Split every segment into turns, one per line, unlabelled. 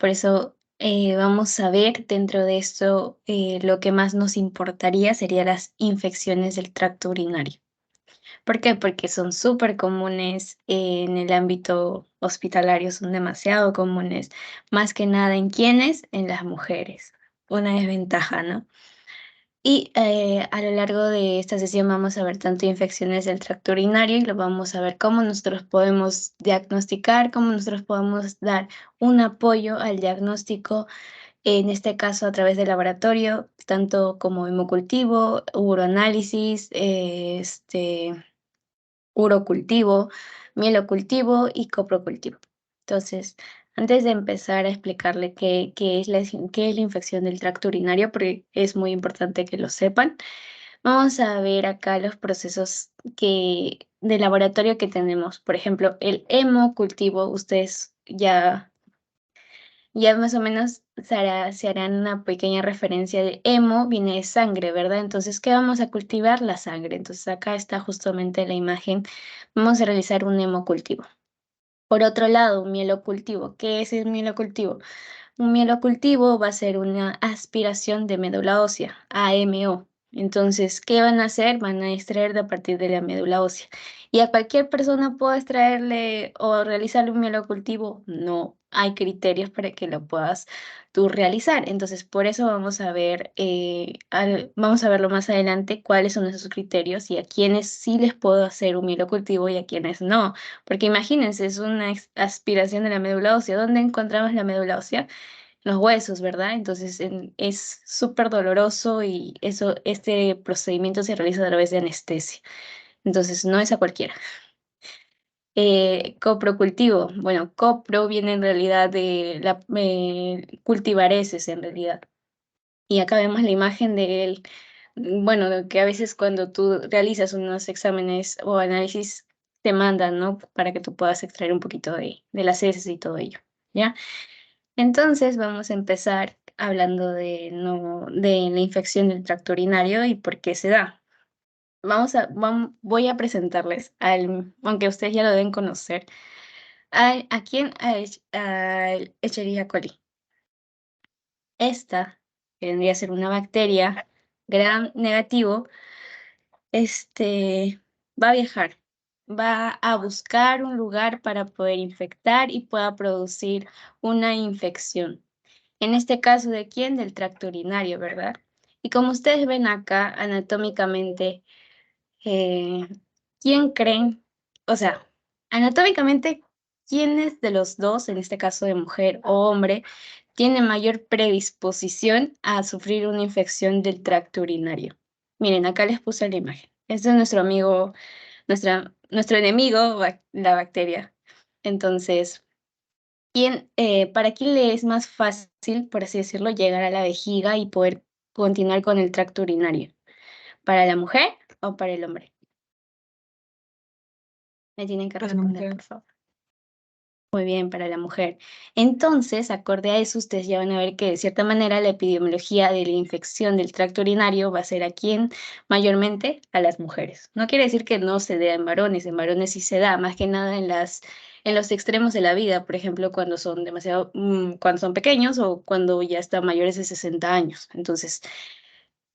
Por eso vamos a ver dentro de esto lo que más nos importaría serían las infecciones del tracto urinario. ¿Por qué? Porque son súper comunes en el ámbito hospitalario, son demasiado comunes, más que nada en quienes, en las mujeres. Una desventaja, ¿no? Y a lo largo de esta sesión vamos a ver tanto infecciones del tracto urinario y lo vamos a ver cómo nosotros podemos diagnosticar, cómo nosotros podemos dar un apoyo al diagnóstico, en este caso a través del laboratorio, tanto como hemocultivo, uroanálisis, urocultivo, mielocultivo y coprocultivo. Entonces, antes de empezar a explicarle qué es la infección del tracto urinario, porque es muy importante que lo sepan, vamos a ver acá los procesos de laboratorio que tenemos. Por ejemplo, el hemocultivo, ustedes ya más o menos se harán una pequeña referencia de hemo, viene de sangre, ¿verdad? Entonces, ¿qué vamos a cultivar? La sangre. Entonces, acá está justamente la imagen. Vamos a realizar un hemocultivo. Por otro lado, un mielocultivo. ¿Qué es el mielocultivo? Un mielocultivo va a ser una aspiración de médula ósea, AMO. Entonces, ¿qué van a hacer? Van a extraer de a partir de la médula ósea. ¿Y a cualquier persona puedo extraerle o realizarle un mielocultivo? No, hay criterios para que lo puedas tú realizar. Entonces, por eso vamos a ver, vamos a verlo más adelante, cuáles son esos criterios y a quienes sí les puedo hacer un mielocultivo y a quienes no. Porque imagínense, es una aspiración de la médula ósea. ¿Dónde encontramos la médula ósea? Los huesos, ¿verdad? Entonces es súper doloroso y este procedimiento se realiza a través de anestesia. Entonces no es a cualquiera. Coprocultivo. Bueno, copro viene en realidad de cultivar heces en realidad. Y acá vemos la imagen de él. Bueno, de que a veces cuando tú realizas unos exámenes o análisis te mandan, ¿no? Para que tú puedas extraer un poquito de las heces y todo ello, ¿ya? Entonces vamos a empezar hablando no, de la infección del tracto urinario y por qué se da. Voy a presentarles, aunque ustedes ya lo deben conocer, ¿a quién? Al Escherichia coli. Esta que vendría a ser una bacteria gram negativo, va a viajar, va a buscar un lugar para poder infectar y pueda producir una infección. En este caso, ¿de quién? Del tracto urinario, ¿verdad? Y como ustedes ven acá, anatómicamente, eh, ¿quién creen? O sea, anatómicamente, ¿quiénes de los dos, en este caso de mujer o hombre, tiene mayor predisposición a sufrir una infección del tracto urinario? Miren, acá les puse la imagen. Este es nuestro amigo, nuestro enemigo, la bacteria. Entonces, ¿para quién le es más fácil, por así decirlo, llegar a la vejiga y poder continuar con el tracto urinario? ¿Para la mujer o para el hombre? Me tienen que
Para la
responder,
mujer.
por favor. Muy bien, para la mujer. Entonces, acorde a eso, ustedes ya van a ver que de cierta manera la epidemiología de la infección del tracto urinario va a ser a quién, mayormente a las mujeres. No quiere decir que no se dé en varones sí se da, más que nada en los extremos de la vida, por ejemplo, cuando son cuando son pequeños o cuando ya están mayores de 60 años. Entonces,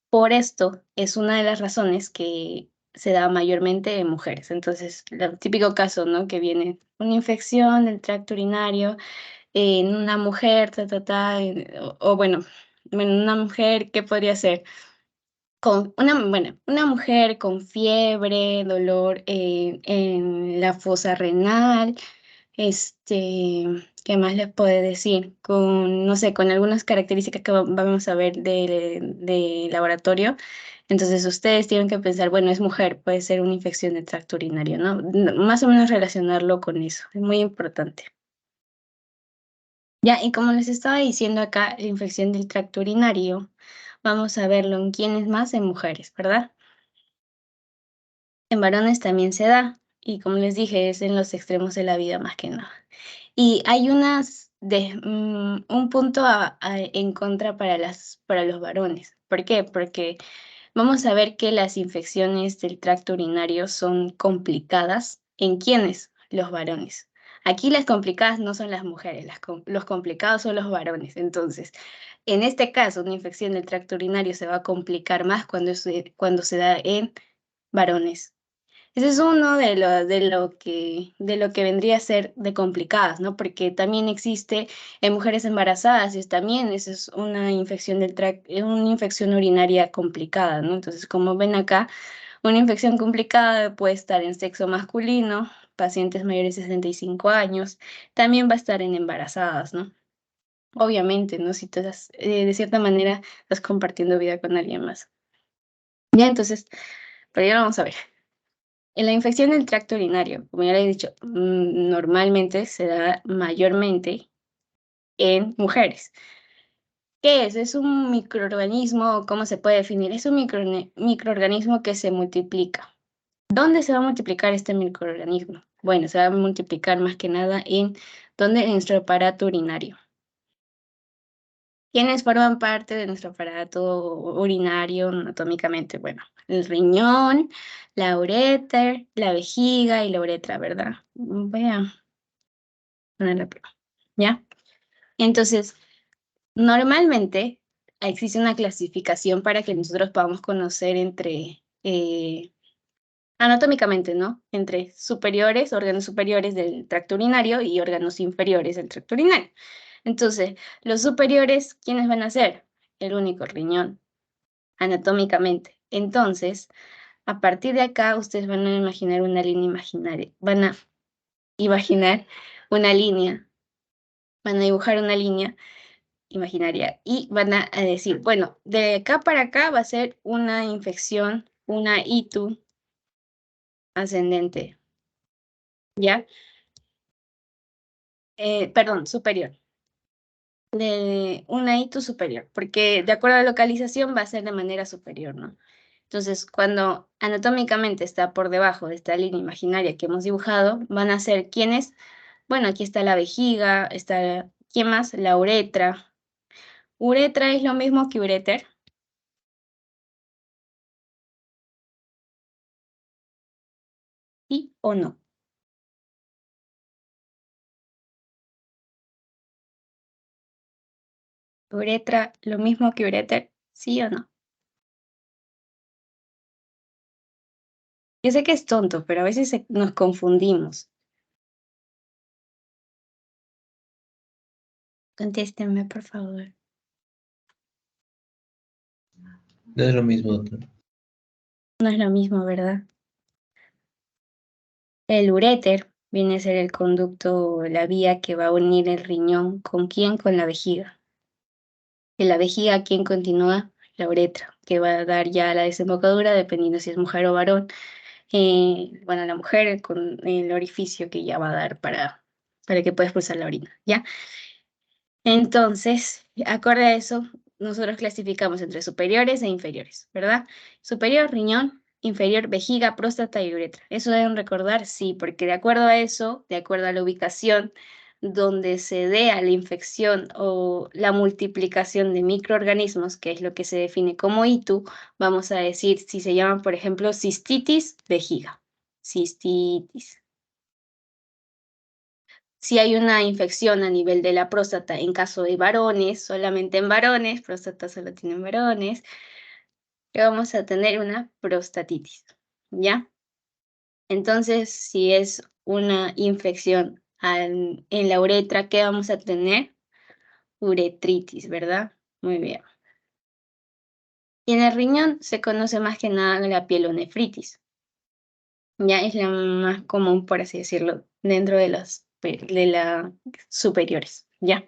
por esto es una de las razones que se da mayormente en mujeres. Entonces, el típico caso, ¿no? Que viene una infección del tracto urinario en una mujer, o bueno, una mujer, ¿qué podría ser? Una mujer con fiebre, dolor en la fosa renal, ¿qué más les puedo decir? No sé, con algunas características que vamos a ver de laboratorio. Entonces ustedes tienen que pensar, bueno, es mujer, puede ser una infección de tracto urinario, ¿no? Más o menos relacionarlo con eso, es muy importante. Ya, y como les estaba diciendo acá, la infección del tracto urinario, vamos a verlo en quiénes más, en mujeres, ¿verdad? En varones también se da, y como les dije, es en los extremos de la vida más que nada. Y hay un punto en contra para los varones. ¿Por qué? Porque vamos a ver que las infecciones del tracto urinario son complicadas. ¿En quiénes? Los varones. Aquí las complicadas no son las mujeres, los complicados son los varones. Entonces, en este caso, una infección del tracto urinario se va a complicar más cuando se da en varones. Ese es uno de lo que vendría a ser de complicadas, ¿no? Porque también existe en mujeres embarazadas y también esa es una infección una infección urinaria complicada, ¿no? Entonces, como ven acá, una infección complicada puede estar en sexo masculino, pacientes mayores de 65 años, también va a estar en embarazadas, ¿no? Obviamente, ¿no? Si tú de cierta manera estás compartiendo vida con alguien más. Ya, entonces, pero ya lo vamos a ver. En la infección del tracto urinario, como ya le he dicho, normalmente se da mayormente en mujeres. ¿Qué es? ¿Es un microorganismo? ¿Cómo se puede definir? Es un microorganismo que se multiplica. ¿Dónde se va a multiplicar este microorganismo? Bueno, se va a multiplicar más que nada en nuestro aparato urinario. ¿Quiénes forman parte de nuestro aparato urinario anatómicamente? Bueno, el riñón, la ureter, la vejiga y la uretra, ¿verdad? Voy a poner la prueba, ¿ya? Entonces, normalmente existe una clasificación para que nosotros podamos conocer anatómicamente, ¿no? Entre órganos superiores del tracto urinario y órganos inferiores del tracto urinario. Entonces, los superiores, ¿quiénes van a ser? El único riñón, anatómicamente. Entonces, a partir de acá, ustedes van a imaginar una línea imaginaria. Van a imaginar una línea, van a dibujar una línea imaginaria y van a decir, bueno, de acá para acá va a ser una infección, una ITU ascendente, ¿ya? Perdón, superior. De una ITU superior, porque de acuerdo a la localización va a ser de manera superior, ¿no? Entonces, cuando anatómicamente está por debajo de esta línea imaginaria que hemos dibujado, van a ser ¿quiénes? Bueno, aquí está la vejiga, está, ¿quién más? La uretra. ¿Uretra es lo mismo que uréter? ¿Sí o no? ¿Uretra lo mismo que uréter? ¿Sí o no? Yo sé que es tonto, pero a veces nos confundimos. Contéstenme, por favor.
No es lo mismo, doctor.
No es lo mismo, ¿verdad? El uréter viene a ser el conducto, la vía que va a unir el riñón. ¿Con quién? Con la vejiga. De la vejiga, ¿a quién continúa? La uretra, que va a dar ya la desembocadura, dependiendo si es mujer o varón. Bueno, la mujer con el orificio que ya va a dar para que pueda expulsar la orina, ¿ya? Entonces, acorde a eso, nosotros clasificamos entre superiores e inferiores, ¿verdad? Superior, riñón, inferior, vejiga, próstata y uretra. ¿Eso deben recordar? Sí, porque de acuerdo a eso, de acuerdo a la ubicación donde se dé a la infección o la multiplicación de microorganismos, que es lo que se define como ITU, vamos a decir si se llaman, por ejemplo, cistitis, vejiga. Cistitis. Si hay una infección a nivel de la próstata en caso de varones, solamente en varones, próstata solo tienen varones, que vamos a tener una prostatitis, ¿ya? Entonces, si es una infección en la uretra, ¿qué vamos a tener? Uretritis, ¿verdad? Muy bien. Y en el riñón se conoce más que nada la pielonefritis. Ya es la más común, por así decirlo, dentro de las superiores, ¿ya?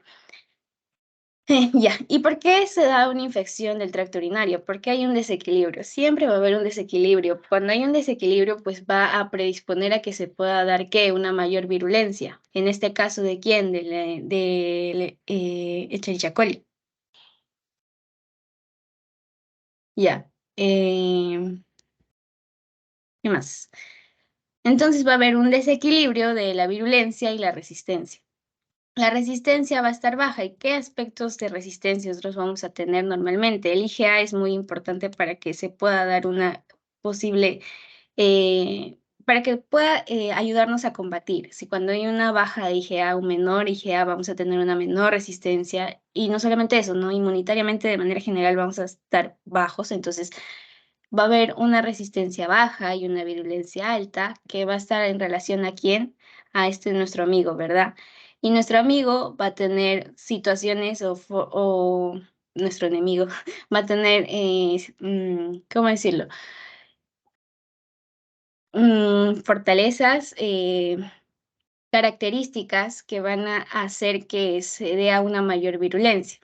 Ya, ¿y por qué se da una infección del tracto urinario? Porque hay un desequilibrio, siempre va a haber un desequilibrio. Cuando hay un desequilibrio, pues va a predisponer a que se pueda dar, ¿qué? Una mayor virulencia. En este caso, ¿de quién? De Escherichia coli. Ya. ¿Qué más? Entonces va a haber un desequilibrio de la virulencia y la resistencia. La resistencia va a estar baja. ¿Y qué aspectos de resistencia nosotros vamos a tener normalmente? El IgA es muy importante para que se pueda dar una posible para que pueda ayudarnos a combatir. Si cuando hay una baja de IgA, un menor IgA, vamos a tener una menor resistencia. Y no solamente eso, ¿no? Inmunitariamente, de manera general, vamos a estar bajos. Entonces, va a haber una resistencia baja y una virulencia alta que va a estar en relación a quién, a nuestro amigo, ¿verdad? Y nuestro amigo va a tener situaciones o nuestro enemigo va a tener, ¿cómo decirlo? Fortalezas, características que van a hacer que se dé a una mayor virulencia.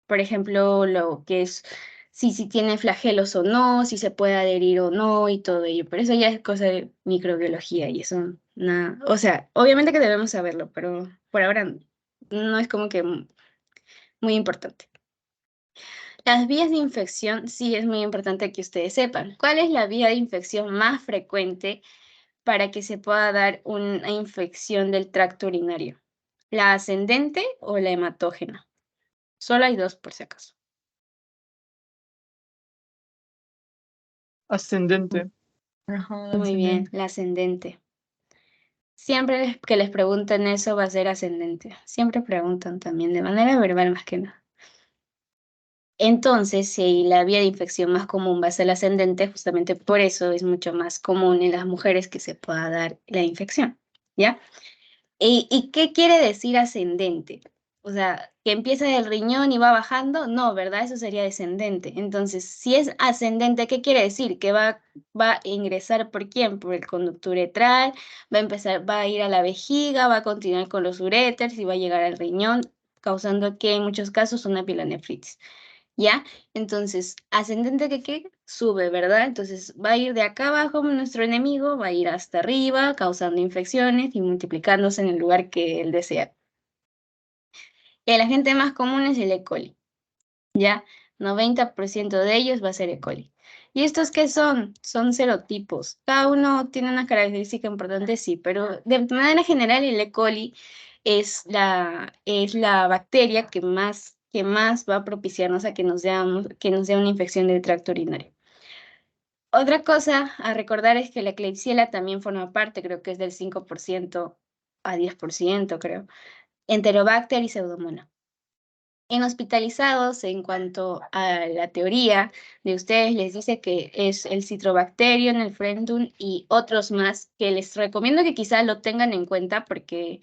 Por ejemplo, lo que es si tiene flagelos o no, si se puede adherir o no y todo ello. Pero eso ya es cosa de microbiología y eso, nada. O sea, obviamente que debemos saberlo, pero por ahora no es como que muy importante. Las vías de infección sí es muy importante que ustedes sepan. ¿Cuál es la vía de infección más frecuente para que se pueda dar una infección del tracto urinario? ¿La ascendente o la hematógena? Solo hay dos por si acaso.
Ascendente.
Ajá,
Muy bien, la ascendente. Siempre que les pregunten eso va a ser ascendente. Siempre preguntan también de manera verbal más que nada. Entonces, si la vía de infección más común va a ser la ascendente, justamente por eso es mucho más común en las mujeres que se pueda dar la infección, ¿ya? ¿Y qué quiere decir ascendente? O sea, que empieza del riñón y va bajando, no, ¿verdad? Eso sería descendente. Entonces, si es ascendente, ¿qué quiere decir? Que va a ingresar por quién? Por el conducto uretral, va a ir a la vejiga, va a continuar con los uréteres y va a llegar al riñón, causando que en muchos casos una pielonefritis. ¿Ya? Entonces, ascendente que ¿qué? Sube, ¿verdad? Entonces va a ir de acá abajo nuestro enemigo, va a ir hasta arriba, causando infecciones y multiplicándose en el lugar que él desea. Y el agente más común es el E. coli, ¿ya? 90% de ellos va a ser E. coli. ¿Y estos qué son? Son serotipos. Cada uno tiene una característica importante, sí, pero de manera general el E. coli es la bacteria que más va a propiciarnos a que nos dé una infección del tracto urinario. Otra cosa a recordar es que la Klebsiella también forma parte, creo que es del 5% a 10%, creo. Enterobacter y Pseudomonas. En hospitalizados, en cuanto a la teoría de ustedes, les dice que es el Citrobacterium, el Frendum y otros más que les recomiendo que quizás lo tengan en cuenta porque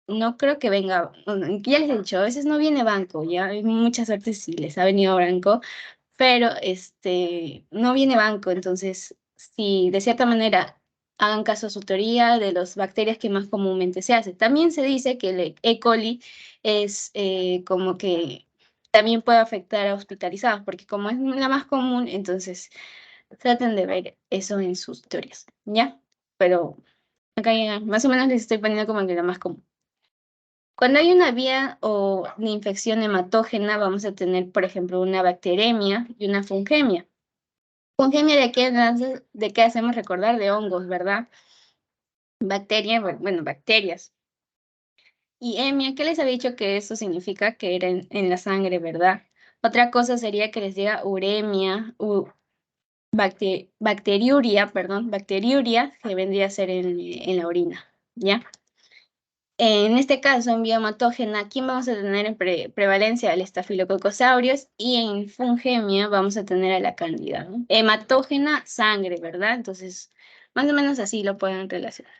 no creo que venga, bueno, ya les he dicho, a veces no viene banco, ya hay muchas veces sí les ha venido banco, pero no viene banco, entonces si de cierta manera hagan caso a su teoría de las bacterias que más comúnmente se hace. También se dice que el E. coli es como que también puede afectar a hospitalizados, porque como es la más común, entonces traten de ver eso en sus teorías, ¿ya? Pero acá ya más o menos les estoy poniendo como que la más común. Cuando hay una vía o una infección hematógena, vamos a tener, por ejemplo, una bacteremia y una fungemia. Fungemia de qué hacemos recordar de hongos, ¿verdad? Bacteria, bueno, bacterias. Y hemia, ¿qué les había dicho que eso significa? Que era en la sangre, ¿verdad? Otra cosa sería que les diga uremia, bacteriuria, perdón, bacteriuria, que vendría a ser en la orina, ¿ya? En este caso, en vía hematógena, ¿quién vamos a tener en prevalencia? El estafilococosaurios y en fungemia vamos a tener a la cándida, ¿no? Hematógena, sangre, ¿verdad? Entonces, más o menos así lo pueden relacionar.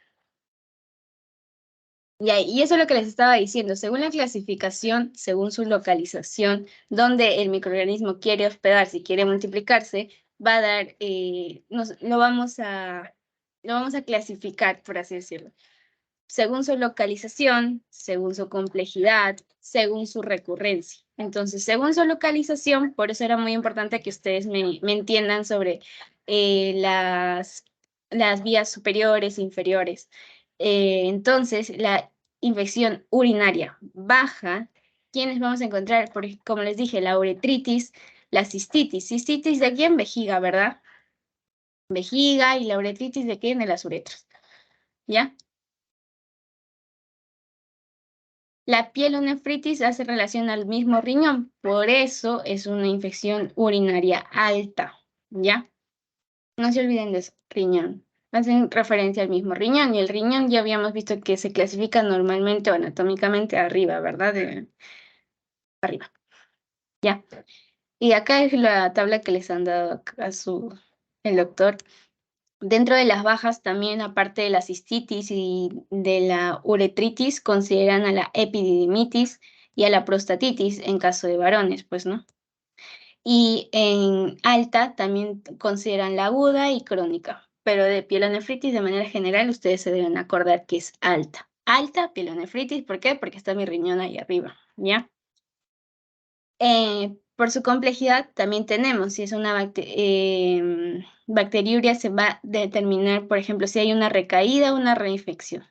Y eso es lo que les estaba diciendo. Según la clasificación, según su localización, donde el microorganismo quiere hospedarse y quiere multiplicarse, va a dar, lo vamos a clasificar, por así decirlo, según su localización, según su complejidad, según su recurrencia. Entonces, según su localización, por eso era muy importante que ustedes me entiendan sobre las vías superiores e inferiores. Entonces, la infección urinaria baja, ¿quiénes vamos a encontrar? Porque, como les dije, la uretritis, la cistitis. ¿Cistitis de quién? Vejiga, ¿verdad? Vejiga y la uretritis de quién? De las uretras. ¿Ya? La pielonefritis hace relación al mismo riñón, por eso es una infección urinaria alta, ¿ya? No se olviden de eso, riñón. hacen referencia al mismo riñón, y el riñón ya habíamos visto que se clasifica normalmente o anatómicamente arriba, ¿verdad? Arriba, ya. Y acá es la tabla que les han dado a el doctor. Dentro de las bajas también, aparte de la cistitis y de la uretritis, consideran a la epididimitis y a la prostatitis en caso de varones, pues, ¿no? Y en alta también consideran la aguda y crónica, pero de pielonefritis de manera general ustedes se deben acordar que es alta. Alta pielonefritis, ¿por qué? Porque está mi riñón ahí arriba, ¿ya? Por su complejidad también tenemos, si es una bacteriuria, se va a determinar, por ejemplo, si hay una recaída o una reinfección.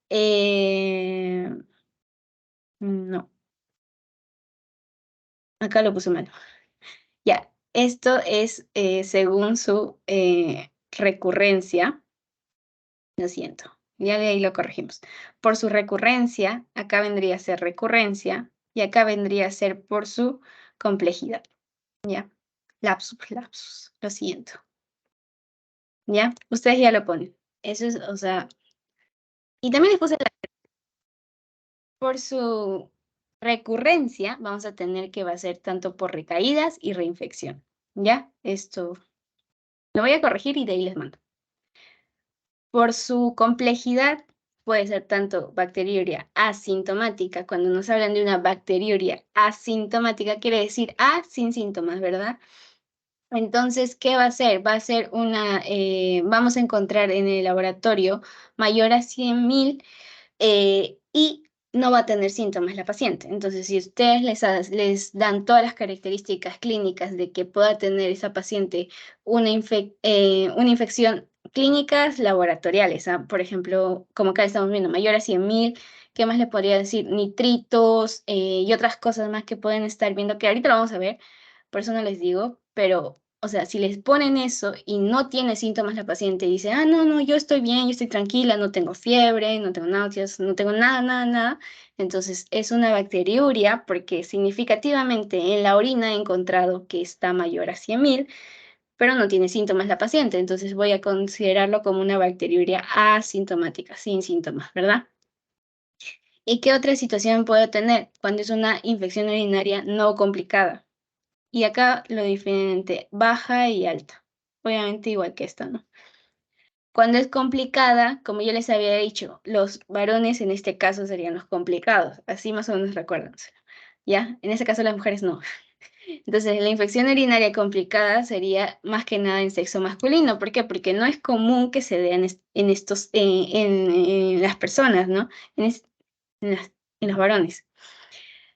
Eh, no, acá lo puse mal. Ya, esto es según su recurrencia, lo siento, ya de ahí lo corregimos. Por su recurrencia, acá vendría a ser recurrencia y acá vendría a ser por su complejidad, ¿ya? Lapsus, lo siento. ¿Ya? Ustedes ya lo ponen. Eso es, o sea, y también les puse por su recurrencia, vamos a tener que va a ser tanto por recaídas y reinfección. ¿Ya? Esto lo voy a corregir y de ahí les mando. Por su complejidad, puede ser tanto bacteriuria asintomática. Cuando nos hablan de una bacteriuria asintomática, quiere decir A sin síntomas, ¿verdad? Entonces, ¿qué va a ser? Va a ser vamos a encontrar en el laboratorio mayor a 100.000 y no va a tener síntomas la paciente. Entonces, si ustedes les dan todas las características clínicas de que pueda tener esa paciente una infección clínicas laboratoriales, ¿ah? Por ejemplo, como acá estamos viendo, mayor a 100.000, ¿qué más le podría decir? Nitritos y otras cosas más que pueden estar viendo, que ahorita lo vamos a ver, por eso no les digo, pero o sea, si les ponen eso y no tiene síntomas la paciente y dice, ah, no, no, yo estoy bien, yo estoy tranquila, no tengo fiebre, no tengo náuseas, no tengo nada, nada, nada, entonces es una bacteriuria porque significativamente en la orina he encontrado que está mayor a 100.000, pero no tiene síntomas la paciente, entonces voy a considerarlo como una bacteriuria asintomática, sin síntomas, ¿verdad? ¿Y qué otra situación puedo tener cuando es una infección urinaria no complicada? Y acá lo diferente, baja y alta. Obviamente igual que esta, ¿no? Cuando es complicada, como yo les había dicho, los varones en este caso serían los complicados. Así más o menos recuérdense. ¿Ya? En este caso las mujeres no. Entonces, la infección urinaria complicada sería más que nada en sexo masculino. ¿Por qué? Porque no es común que se den en las personas, ¿no? En, es- en los varones.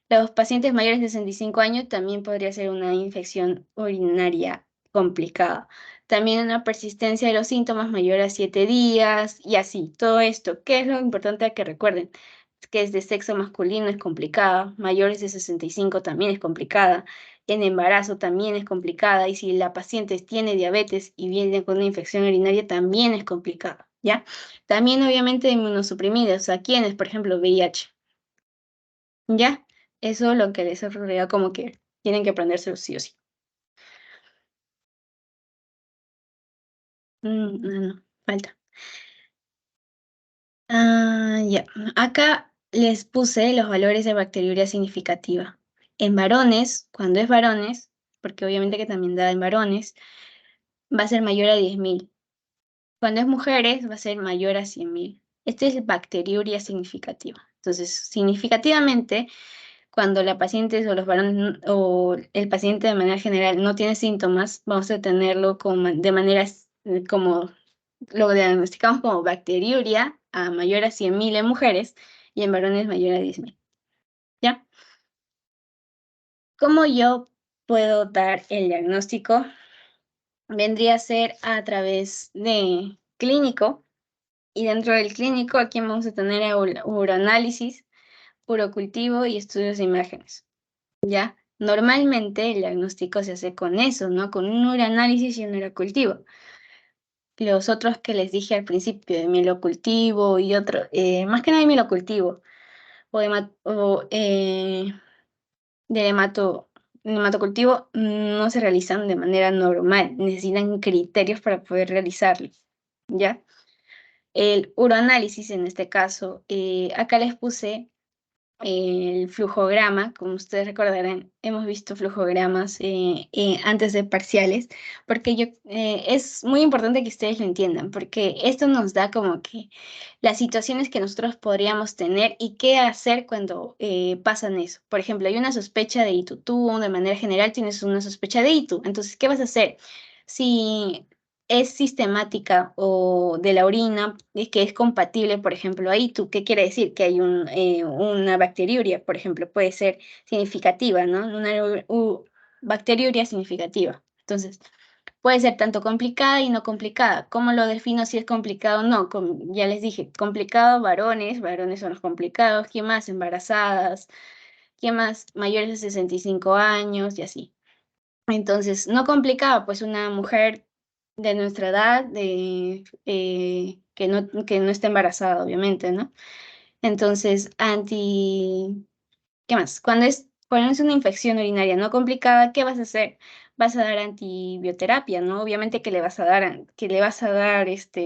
Los pacientes mayores de 65 años también podría ser una infección urinaria complicada. También una persistencia de los síntomas mayor a 7 días y así. Todo esto, ¿qué es lo importante que recuerden? Que es de sexo masculino es complicada, mayores de 65 también es complicada, en embarazo también es complicada y si la paciente tiene diabetes y viene con una infección urinaria también es complicada, ¿ya? También obviamente inmunosuprimidos, o sea, quienes, por ejemplo, VIH. ¿Ya? Eso es lo que les ocurrió, como que tienen que aprendérselo sí o sí. No, no, falta. Ya. Acá les puse los valores de bacteriuria significativa. En varones, cuando es varones, porque obviamente que también da en varones, va a ser mayor a 10.000. Cuando es mujeres, va a ser mayor a 100.000. Este es bacteriuria significativa. Entonces, significativamente, cuando la paciente o los varones o el paciente de manera general no tiene síntomas, vamos a tenerlo de manera como lo diagnosticamos como bacteriuria a mayor a 100.000 en mujeres y en varones mayor a 10.000. ¿Ya? ¿Cómo yo puedo dar el diagnóstico? Vendría a ser a través de clínico y dentro del clínico aquí vamos a tener uroanálisis, urocultivo y estudios de imágenes. ¿Ya? Normalmente el diagnóstico se hace con eso, ¿no? Con un uroanálisis y un urocultivo. Los otros que les dije al principio, de mielocultivo y otro, más que nada de mielocultivo, o de hematocultivo, no se realizan de manera normal, necesitan criterios para poder realizarlo. ¿ya? El uroanálisis en este caso, acá les puse el flujograma, como ustedes recordarán, hemos visto flujogramas antes de parciales, porque es muy importante que ustedes lo entiendan, porque esto nos da como que las situaciones que nosotros podríamos tener y qué hacer cuando pasan eso. Por ejemplo, hay una sospecha de ITU. Tú, de manera general, tienes una sospecha de ITU. Entonces, ¿qué vas a hacer? Si es sistemática o de la orina, es que es compatible, por ejemplo, a ITU. ¿Qué quiere decir? Que hay una bacteriuria, por ejemplo, puede ser significativa, ¿no? Una bacteriuria significativa. Entonces, puede ser tanto complicada y no complicada. ¿Cómo lo defino si es complicado o no? Ya les dije, complicado, varones son los complicados. ¿Quién más? Embarazadas. ¿Quién más? Mayores de 65 años y así. Entonces, no complicado, pues una mujer de nuestra edad, que no esté embarazada, obviamente, ¿no? Entonces, ¿qué más? Cuando es una infección urinaria no complicada, ¿qué vas a hacer? Vas a dar antibioterapia, ¿no? Obviamente que le vas a dar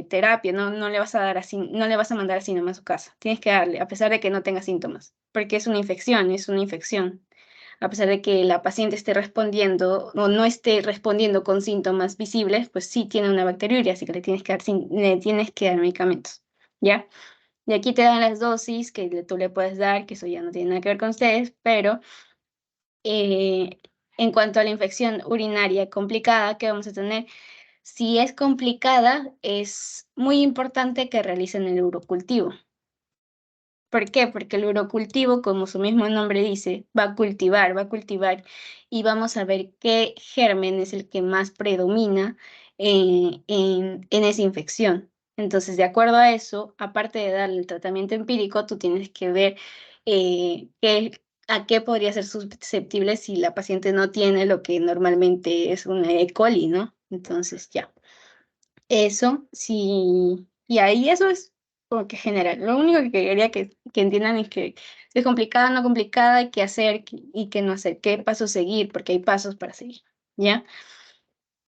terapia, ¿no? No le vas a dar así, no le vas a mandar así nomás a su casa. Tienes que darle, a pesar de que no tenga síntomas, porque es una infección, es una infección. A pesar de que la paciente esté respondiendo o no esté respondiendo con síntomas visibles, pues sí tiene una bacteriuria, así que le tienes que dar medicamentos, ¿ya? Y aquí te dan las dosis que tú le puedes dar, que eso ya no tiene nada que ver con ustedes, pero en cuanto a la infección urinaria complicada que vamos a tener, si es complicada, es muy importante que realicen el urocultivo. ¿Por qué? Porque el urocultivo, como su mismo nombre dice, va a cultivar y vamos a ver qué germen es el que más predomina en esa infección. Entonces, de acuerdo a eso, aparte de darle el tratamiento empírico, tú tienes que ver a qué podría ser susceptible si la paciente no tiene lo que normalmente es una E. coli, ¿no? Entonces, ya. Eso, sí, y ahí eso es como que general. Lo único que quería que entiendan es que si es complicada, no complicada, qué hacer y qué no hacer, qué pasos seguir, porque hay pasos para seguir, ¿ya?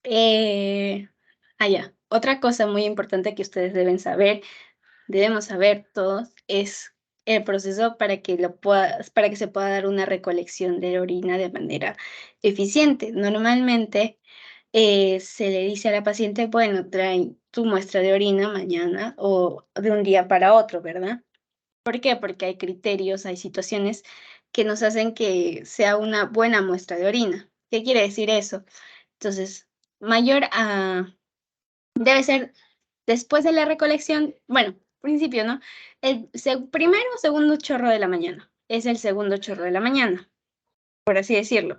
Eh, ya. Otra cosa muy importante que ustedes debemos saber todos, es el proceso para que se pueda dar una recolección de la orina de manera eficiente. Normalmente se le dice a la paciente, bueno, trae tu muestra de orina mañana o de un día para otro, ¿verdad? ¿Por qué? Porque hay criterios, hay situaciones que nos hacen que sea una buena muestra de orina. ¿Qué quiere decir eso? Entonces, mayor a, debe ser después de la recolección, bueno, principio, ¿no? Primero o segundo chorro de la mañana. Es el segundo chorro de la mañana, por así decirlo.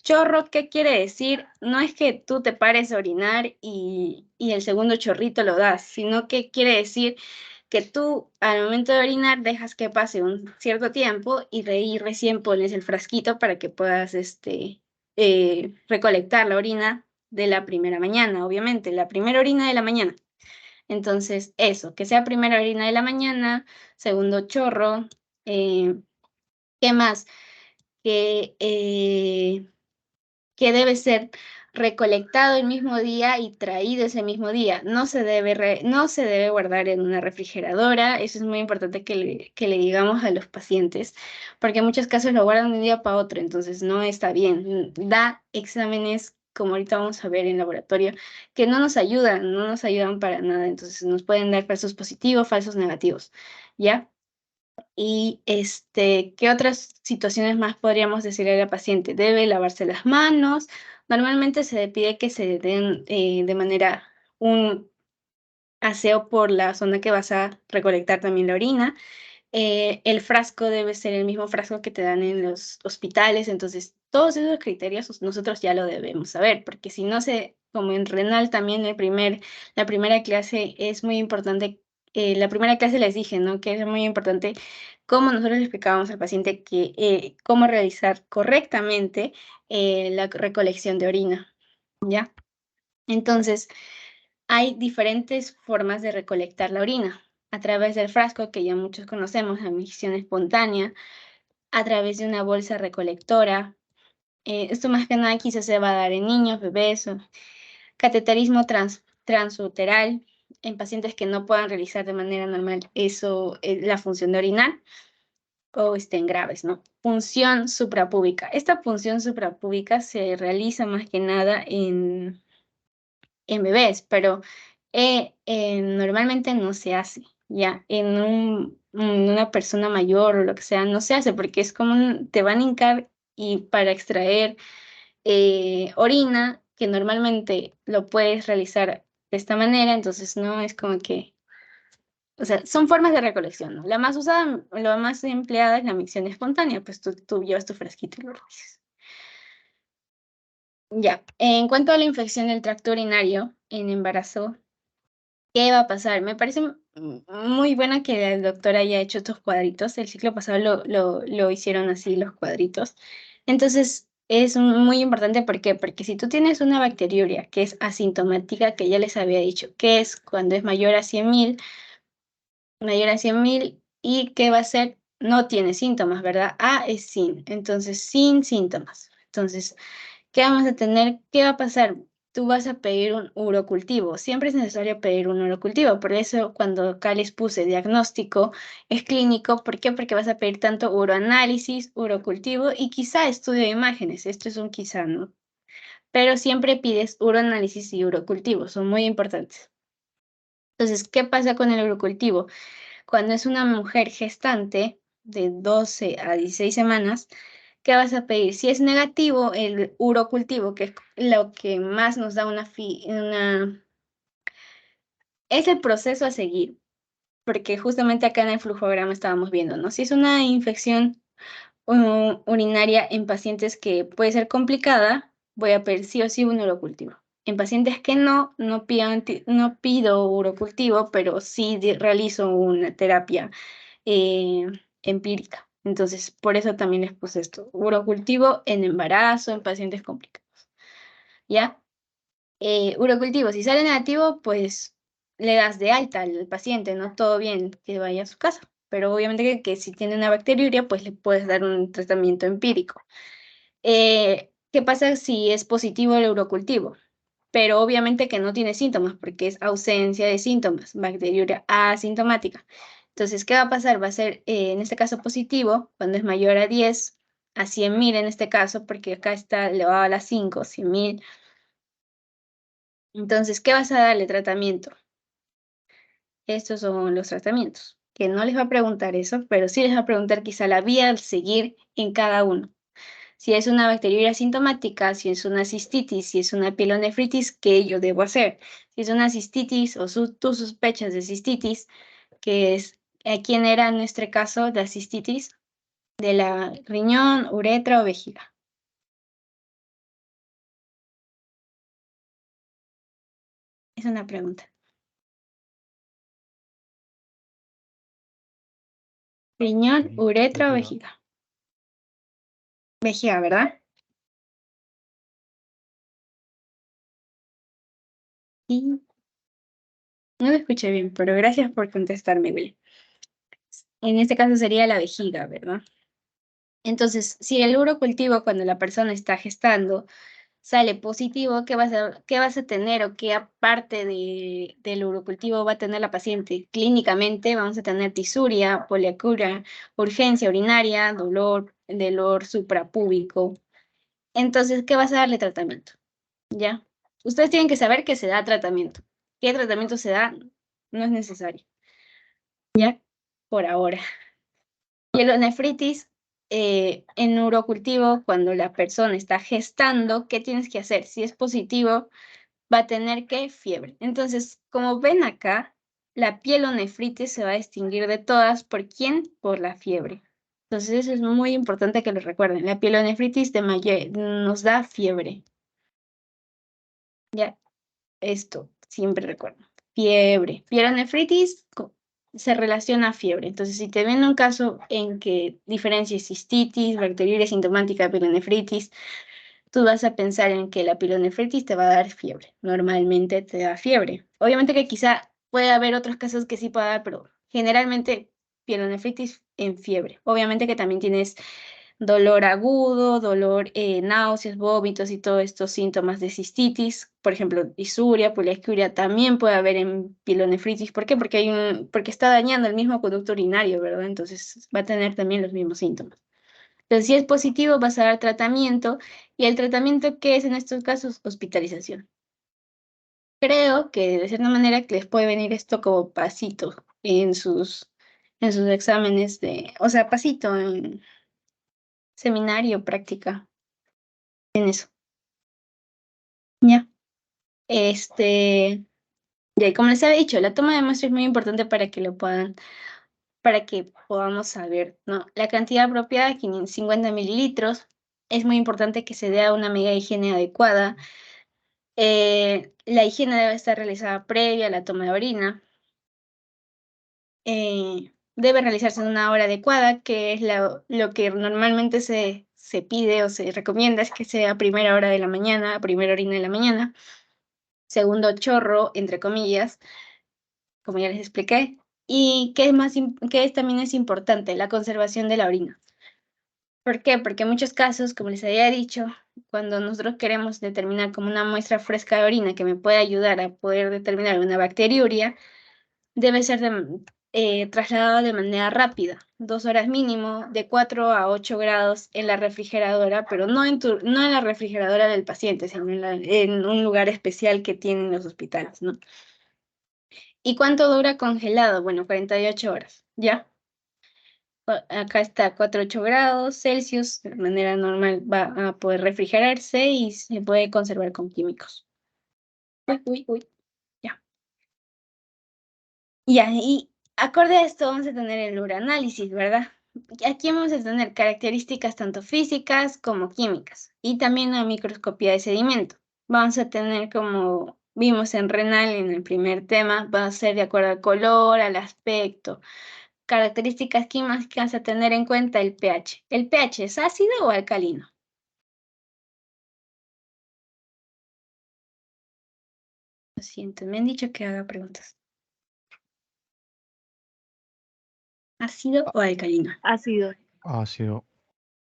Chorro, ¿qué quiere decir? No es que tú te pares a orinar y el segundo chorrito lo das, sino que quiere decir que tú al momento de orinar dejas que pase un cierto tiempo y de ahí recién pones el frasquito para que puedas recolectar la orina de la primera mañana, obviamente, la primera orina de la mañana. Entonces, eso, que sea primera orina de la mañana, segundo chorro, eh, ¿qué más? Que, eh, que debe ser recolectado el mismo día y traído ese mismo día. No se debe guardar en una refrigeradora. Eso es muy importante que le digamos a los pacientes, porque en muchos casos lo guardan de un día para otro, entonces no está bien. Da exámenes, como ahorita vamos a ver en laboratorio, que no nos ayudan para nada, entonces nos pueden dar falsos positivos, falsos negativos, ¿ya? Y ¿qué otras situaciones más podríamos decirle a la paciente? Debe lavarse las manos. Normalmente se le pide que se den de manera un aseo por la zona que vas a recolectar también la orina. El frasco debe ser el mismo frasco que te dan en los hospitales, entonces todos esos criterios nosotros ya lo debemos saber, porque si no como en renal también la primera clase es muy importante, la primera clase les dije, ¿no? Que es muy importante cómo nosotros le explicábamos al paciente cómo realizar correctamente la recolección de orina, ¿ya? Entonces, hay diferentes formas de recolectar la orina. A través del frasco, que ya muchos conocemos, la micción espontánea, a través de una bolsa recolectora. Esto más que nada quizás se va a dar en niños, bebés, o cateterismo transuteral. en pacientes que no puedan realizar de manera normal eso, la función de orinar, o estén graves, ¿no? Punción suprapúbica. Esta punción suprapúbica se realiza más que nada en bebés, pero normalmente no se hace, ya, en una persona mayor o lo que sea, no se hace porque es como te van a hincar y para extraer orina, que normalmente lo puedes realizar de esta manera, entonces no es como que, o sea, son formas de recolección, ¿no? La más usada, la más empleada es la micción espontánea, pues tú llevas tu frasquito y lo realizas. Ya, en cuanto a la infección del tracto urinario en embarazo, ¿qué va a pasar? Me parece muy buena que el doctor haya hecho estos cuadritos. El ciclo pasado lo hicieron así, los cuadritos. Entonces, es muy importante, ¿por qué? Porque si tú tienes una bacteriuria que es asintomática, que ya les había dicho, que es cuando es mayor a 100.000, ¿y qué va a ser? No tiene síntomas, ¿verdad? A es sin, entonces sin síntomas. Entonces, ¿qué vamos a tener? ¿Qué va a pasar? Tú vas a pedir un urocultivo. Siempre es necesario pedir un urocultivo. Por eso, cuando acá les puse diagnóstico, es clínico. ¿Por qué? Porque vas a pedir tanto uroanálisis, urocultivo y quizá estudio de imágenes. Esto es un quizá, ¿no? Pero siempre pides uroanálisis y urocultivo. Son muy importantes. Entonces, ¿qué pasa con el urocultivo? Cuando es una mujer gestante de 12 a 16 semanas, ¿qué vas a pedir? Si es negativo, el urocultivo, que es lo que más nos da es el proceso a seguir, porque justamente acá en el flujograma estábamos viendo, ¿no? Si es una infección urinaria en pacientes que puede ser complicada, voy a pedir sí o sí un urocultivo. En pacientes que no pido urocultivo, pero sí realizo una terapia eh, empírica. Entonces, por eso también les puse esto. Urocultivo en embarazo, en pacientes complicados. ¿Ya? Urocultivo, si sale negativo, pues le das de alta al paciente, ¿no? Todo bien, que vaya a su casa. Pero obviamente que si tiene una bacteriuria, pues le puedes dar un tratamiento empírico. ¿Qué pasa si es positivo el urocultivo? Pero obviamente que no tiene síntomas porque es ausencia de síntomas, bacteriuria asintomática. Entonces, ¿qué va a pasar? Va a ser, en este caso, positivo cuando es mayor a 10, a 100.000 en este caso, porque acá está elevado a las 5, 100.000. Entonces, ¿qué vas a darle tratamiento? Estos son los tratamientos, que no les va a preguntar eso, pero sí les va a preguntar quizá la vía a seguir en cada uno. Si es una bacteriuria asintomática, si es una cistitis, si es una pielonefritis, ¿qué yo debo hacer? Si es una cistitis o tú sospechas de cistitis, que es, ¿a quién era en nuestro caso la cistitis? De la riñón, uretra o vejiga. Es una pregunta. Riñón, uretra o vejiga. Vejiga, ¿verdad? Y no lo escuché bien, pero gracias por contestarme, Will. En este caso sería la vejiga, ¿verdad? Entonces, si el urocultivo cuando la persona está gestando sale positivo, ¿qué vas a tener o qué aparte del urocultivo va a tener la paciente? Clínicamente vamos a tener tisuria, poliacuria, urgencia urinaria, dolor suprapúbico. Entonces, ¿qué vas a darle tratamiento? ¿Ya? Ustedes tienen que saber que se da tratamiento. ¿Qué tratamiento se da? No es necesario. ¿Ya? Por ahora. Pielonefritis, en urocultivo, cuando la persona está gestando, ¿qué tienes que hacer? Si es positivo, va a tener que fiebre. Entonces, como ven acá, la pielonefritis se va a distinguir de todas. ¿Por quién? Por la fiebre. Entonces, eso es muy importante que lo recuerden. La pielonefritis nos da fiebre. Ya, esto, siempre recuerdo. Fiebre. Pielonefritis se relaciona a fiebre. Entonces, si te ven un caso en que diferencia cistitis, bacteriuria sintomática, pielonefritis, tú vas a pensar en que la pielonefritis te va a dar fiebre. Normalmente te da fiebre. Obviamente que quizá puede haber otros casos que sí pueda dar, pero generalmente pielonefritis en fiebre. Obviamente que también tienes dolor agudo, dolor, náuseas, vómitos y todos estos síntomas de cistitis, por ejemplo, disuria, poliaquiuria, también puede haber en pielonefritis. ¿Por qué? Porque está dañando el mismo conducto urinario, ¿verdad? Entonces va a tener también los mismos síntomas. Entonces, si es positivo, vas a dar tratamiento, y el tratamiento, ¿qué es en estos casos? Hospitalización. Creo que de cierta manera que les puede venir esto como pasito en sus exámenes o sea, pasito en seminario, práctica, en eso. Ya. Ya, como les había dicho, la toma de muestra es muy importante para que podamos saber, ¿no? La cantidad apropiada, 550 mililitros. Es muy importante que se dé a una medida de higiene adecuada. La higiene debe estar realizada previa a la toma de orina. Debe realizarse en una hora adecuada, que es lo que normalmente se pide o se recomienda, es que sea a primera hora de la mañana, a primera orina de la mañana. Segundo chorro, entre comillas, como ya les expliqué. Y también es importante, la conservación de la orina. ¿Por qué? Porque en muchos casos, como les había dicho, cuando nosotros queremos determinar como una muestra fresca de orina que me puede ayudar a poder determinar una bacteriuria, debe ser trasladado de manera rápida, 2 horas mínimo, de 4 a 8 grados en la refrigeradora, pero no en la refrigeradora del paciente, sino en un lugar especial que tienen los hospitales, ¿no? ¿Y cuánto dura congelado? Bueno, 48 horas, ¿ya? Acá está 4 a 8 grados Celsius, de manera normal va a poder refrigerarse y se puede conservar con químicos. Uy, uy, uy, ya. Ya, y acorde a esto vamos a tener el uranálisis, ¿verdad? Aquí vamos a tener características tanto físicas como químicas y también una microscopía de sedimento. Vamos a tener, como vimos en renal en el primer tema, va a ser de acuerdo al color, al aspecto. Características químicas a tener en cuenta: el pH. ¿El pH es ácido o alcalino? Lo siento, me han dicho que haga preguntas. ¿Ácido o alcalino?
Ácido.
Ácido.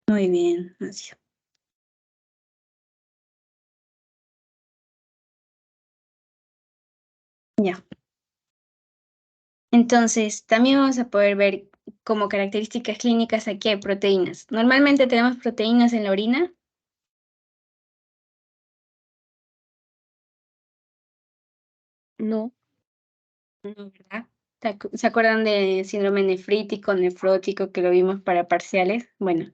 Muy bien, ácido. Ya. Entonces, también vamos a poder ver como características clínicas a qué proteínas. Normalmente tenemos proteínas en la orina.
No.
No, ¿verdad? ¿Se acuerdan del síndrome nefrítico, nefrótico que lo vimos para parciales? Bueno,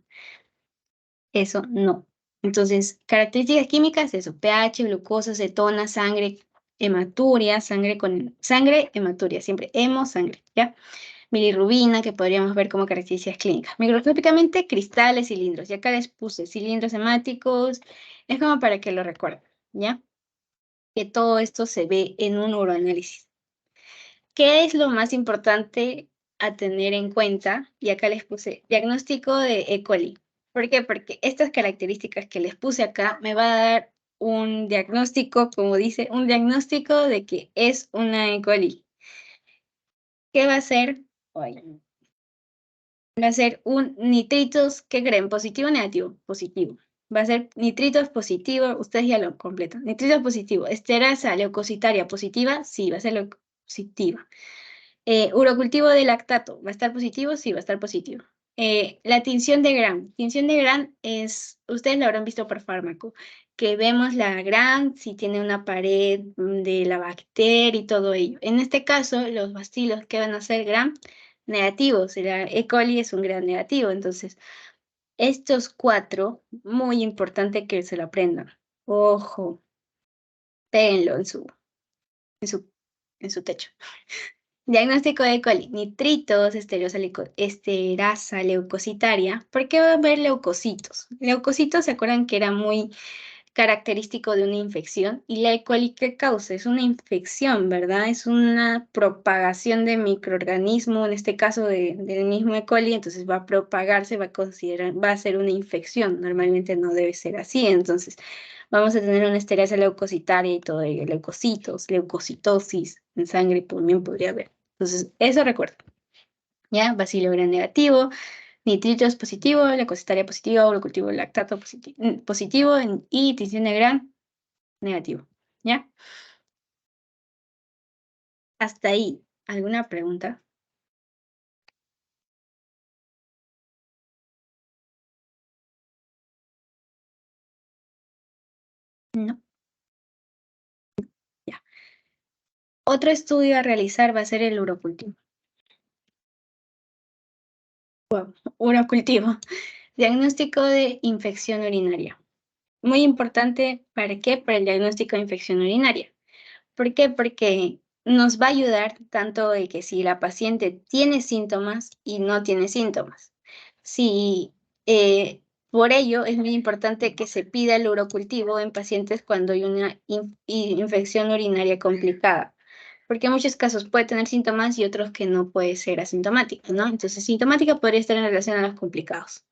eso no. Entonces, características químicas, eso: pH, glucosa, cetona, sangre, hematuria, hematuria, siempre sangre, ¿ya? Bilirrubina, que podríamos ver como características clínicas. Microscópicamente, cristales, cilindros. Y acá les puse cilindros hemáticos, es como para que lo recuerden, ¿ya? Que todo esto se ve en un uroanálisis. ¿Qué es lo más importante a tener en cuenta? Y acá les puse diagnóstico de E. coli. ¿Por qué? Porque estas características que les puse acá me va a dar un diagnóstico, como dice, un diagnóstico de que es una E. coli. ¿Qué va a ser? Ay, va a ser un nitritos, ¿qué creen? ¿Positivo o negativo? Positivo. Va a ser nitritos positivo, ustedes ya lo completan. Nitritos positivo. Esterasa leucocitaria positiva, sí, va a ser positiva. Urocultivo de lactato, ¿va a estar positivo? Sí, va a estar positivo. La tinción de Gram. Tinción de Gram ustedes lo habrán visto por fármaco, que vemos la Gram, si tiene una pared de la bacteria y todo ello. En este caso, los bacilos que van a ser Gram negativos, la E. coli es un Gram negativo. Entonces, estos 4, muy importante que se lo aprendan. Ojo, péguenlo en su techo. Diagnóstico de E. coli: nitritos, esterasa leucocitaria. ¿Por qué va a haber leucocitos? Leucocitos, ¿se acuerdan que era muy característico de una infección? Y la E. coli, ¿qué causa? Es una infección, ¿verdad? Es una propagación de microorganismo, en este caso del mismo E. coli, entonces va a propagarse, va a ser una infección. Normalmente no debe ser así, entonces vamos a tener una esterasa leucocitaria y todo ello, leucocitos, leucocitosis en sangre también podría haber. Entonces, eso recuerda, ¿ya? Bacilo Gram negativo. Nitritos positivo, leucocitaria positiva, urocultivo lactato positivo y tinción de Gram negativo. ¿Ya? Hasta ahí. ¿Alguna pregunta? No. Ya. Otro estudio a realizar va a ser el urocultivo. Urocultivo. Diagnóstico de infección urinaria. Muy importante, ¿para qué? Para el diagnóstico de infección urinaria. ¿Por qué? Porque nos va a ayudar tanto de que si la paciente tiene síntomas y no tiene síntomas. Si, por ello, es muy importante que se pida el urocultivo en pacientes cuando hay una infección urinaria complicada. Porque en muchos casos puede tener síntomas y otros que no puede ser asintomática, ¿no? Entonces, sintomática podría estar en relación a los complicados.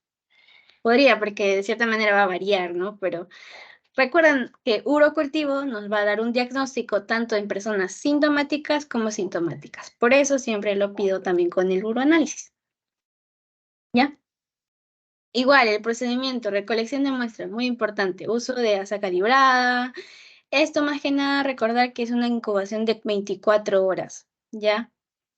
Podría, porque de cierta manera va a variar, ¿no? Pero recuerden que urocultivo nos va a dar un diagnóstico tanto en personas sintomáticas como sintomáticas. Por eso siempre lo pido también con el uroanálisis. ¿Ya? Igual, el procedimiento, recolección de muestras, muy importante. Uso de asa calibrada. Esto más que nada recordar que es una incubación de 24 horas, ¿ya?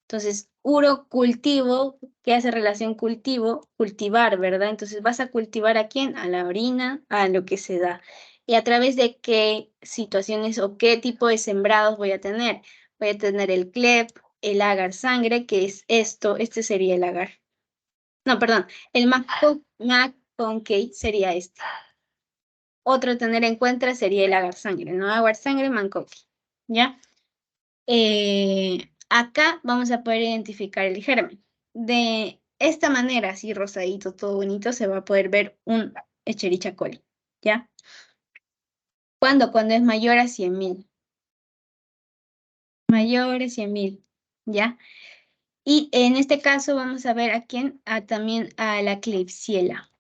Entonces, urocultivo, ¿qué hace relación cultivo? Cultivar, ¿verdad? Entonces, ¿vas a cultivar a quién? A la orina, a lo que se da. ¿Y a través de qué situaciones o qué tipo de sembrados voy a tener? Voy a tener el CLEP, el agar sangre, que es esto, este sería el agar. No, perdón, el McConkey sería este. Otro a tener en cuenta sería el agar sangre, ¿no? Agar sangre, McConkey, ¿ya? Acá vamos a poder identificar el germen. De esta manera, así rosadito, todo bonito, se va a poder ver un Escherichia coli, ¿ya? ¿Cuándo? Cuando es mayor a 100.000. Mayor a 100.000, ¿ya? Y en este caso vamos a ver a quién, también a la Klebsiella,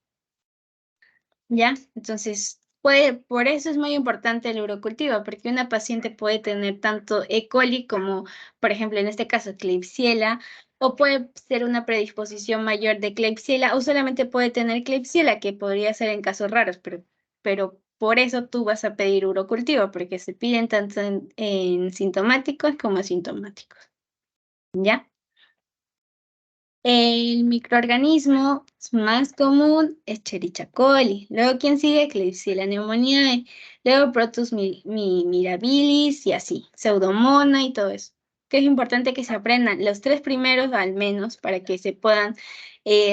¿ya? Entonces, por eso es muy importante el urocultivo, porque una paciente puede tener tanto E. coli como, por ejemplo, en este caso, Klebsiella, o puede ser una predisposición mayor de Klebsiella, o solamente puede tener Klebsiella, que podría ser en casos raros, pero por eso tú vas a pedir urocultivo, porque se piden tanto en sintomáticos como asintomáticos, ¿ya? El microorganismo más común es Escherichia coli. Luego, ¿quién sigue? Klebsiella pneumoniae. Luego, Protus mirabilis y así. Pseudomonas y todo eso. Que es importante que se aprendan los 3 primeros al menos para que se puedan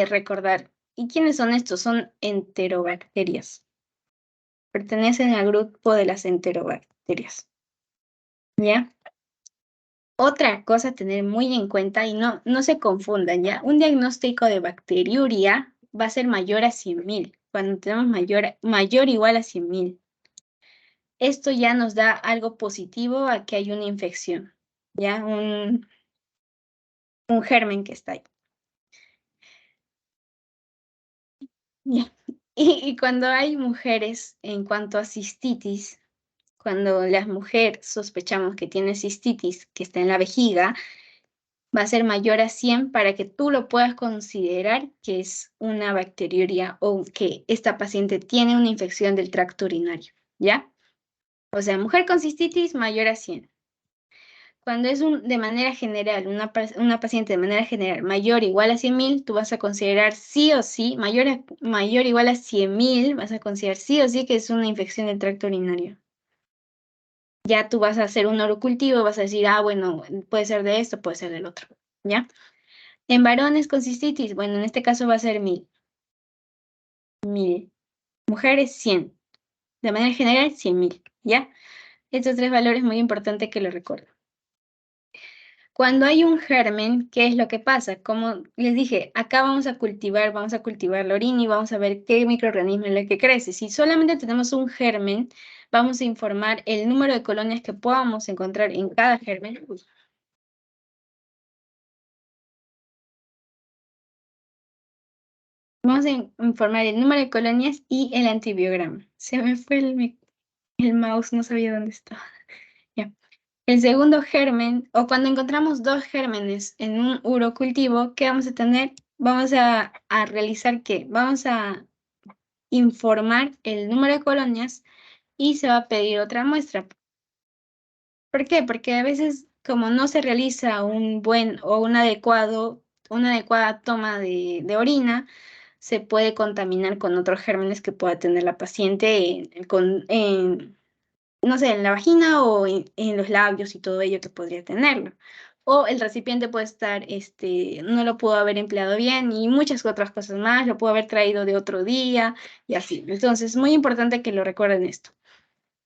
recordar. ¿Y quiénes son estos? Son enterobacterias. Pertenecen al grupo de las enterobacterias. ¿Ya? Otra cosa a tener muy en cuenta y no se confundan, ¿ya? Un diagnóstico de bacteriuria va a ser mayor a 100.000, cuando tenemos mayor o igual a 100.000. Esto ya nos da algo positivo a que hay una infección, ¿ya? Un germen que está ahí. ¿Ya? Y cuando hay mujeres, en cuanto a cistitis, cuando las mujeres sospechamos que tiene cistitis, que está en la vejiga, va a ser mayor a 100 para que tú lo puedas considerar que es una bacteriuria o que esta paciente tiene una infección del tracto urinario, ¿ya? O sea, mujer con cistitis mayor a 100. Cuando es de manera general, una paciente de manera general mayor o igual a 100.000, tú vas a considerar sí o sí, mayor o igual a 100.000, vas a considerar sí o sí que es una infección del tracto urinario. Ya tú vas a hacer un urocultivo, vas a decir, bueno, puede ser de esto, puede ser del otro, ¿ya? En varones con cistitis, bueno, en este caso va a ser 1.000. 1.000. Mujeres, 100. De manera general, 100.000, ¿ya? Estos 3 valores muy importantes que lo recuerden. Cuando hay un germen, ¿qué es lo que pasa? Como les dije, acá vamos a cultivar la orina y vamos a ver qué microorganismo es el que crece. Si solamente tenemos un germen, vamos a informar el número de colonias que podamos encontrar en cada germen. Vamos a informar el número de colonias y el antibiograma. Se me fue el mouse, no sabía dónde estaba. Ya. El segundo germen, o cuando encontramos 2 gérmenes en un urocultivo, ¿qué vamos a tener? vamos a realizar ¿qué? Vamos a informar el número de colonias y se va a pedir otra muestra. ¿Por qué? Porque a veces como no se realiza un buen o una adecuada toma de orina, se puede contaminar con otros gérmenes que pueda tener la paciente no sé, en la vagina o en los labios y todo ello que podría tenerlo. O el recipiente puede estar, no lo pudo haber empleado bien y muchas otras cosas más, lo pudo haber traído de otro día y así. Entonces, muy importante que lo recuerden esto.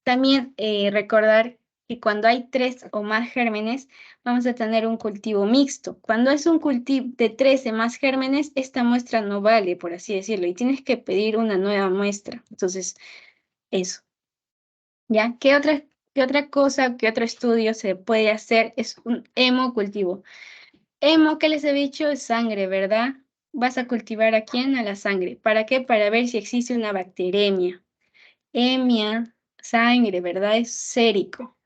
También recordar que cuando hay 3 o más gérmenes, vamos a tener un cultivo mixto. Cuando es un cultivo de 13 más gérmenes, esta muestra no vale, por así decirlo, y tienes que pedir una nueva muestra. Entonces, eso. ¿Ya? ¿Qué otra cosa, qué otro estudio se puede hacer? Es un hemocultivo. Hemo, ¿qué les he dicho? Es sangre, ¿verdad? ¿Vas a cultivar a quién? A la sangre. ¿Para qué? Para ver si existe una bacteremia. Hemia, sangre, ¿verdad? Es sérico.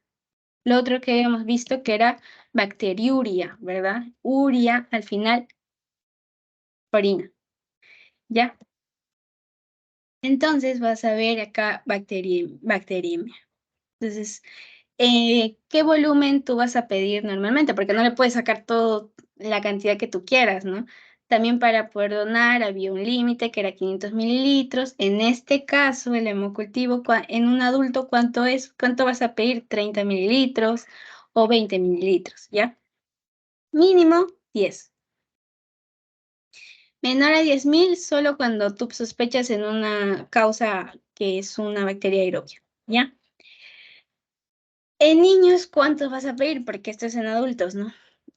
Lo otro que habíamos visto que era bacteriuria, ¿verdad? Uria, al final, orina, ¿ya? Entonces vas a ver acá bacteriemia. Entonces, ¿qué volumen tú vas a pedir normalmente? Porque no le puedes sacar todo la cantidad que tú quieras, ¿no? También para poder donar había un límite que era 500 mililitros. En este caso, el hemocultivo, en un adulto, ¿cuánto es? ¿Cuánto vas a pedir? 30 mililitros o 20 mililitros, ¿ya? Mínimo 10. Menor a 10.000 solo cuando tú sospechas en una causa que es una bacteria aerobia, ¿ya? En niños, ¿cuántos vas a pedir? Porque esto es en adultos, ¿no?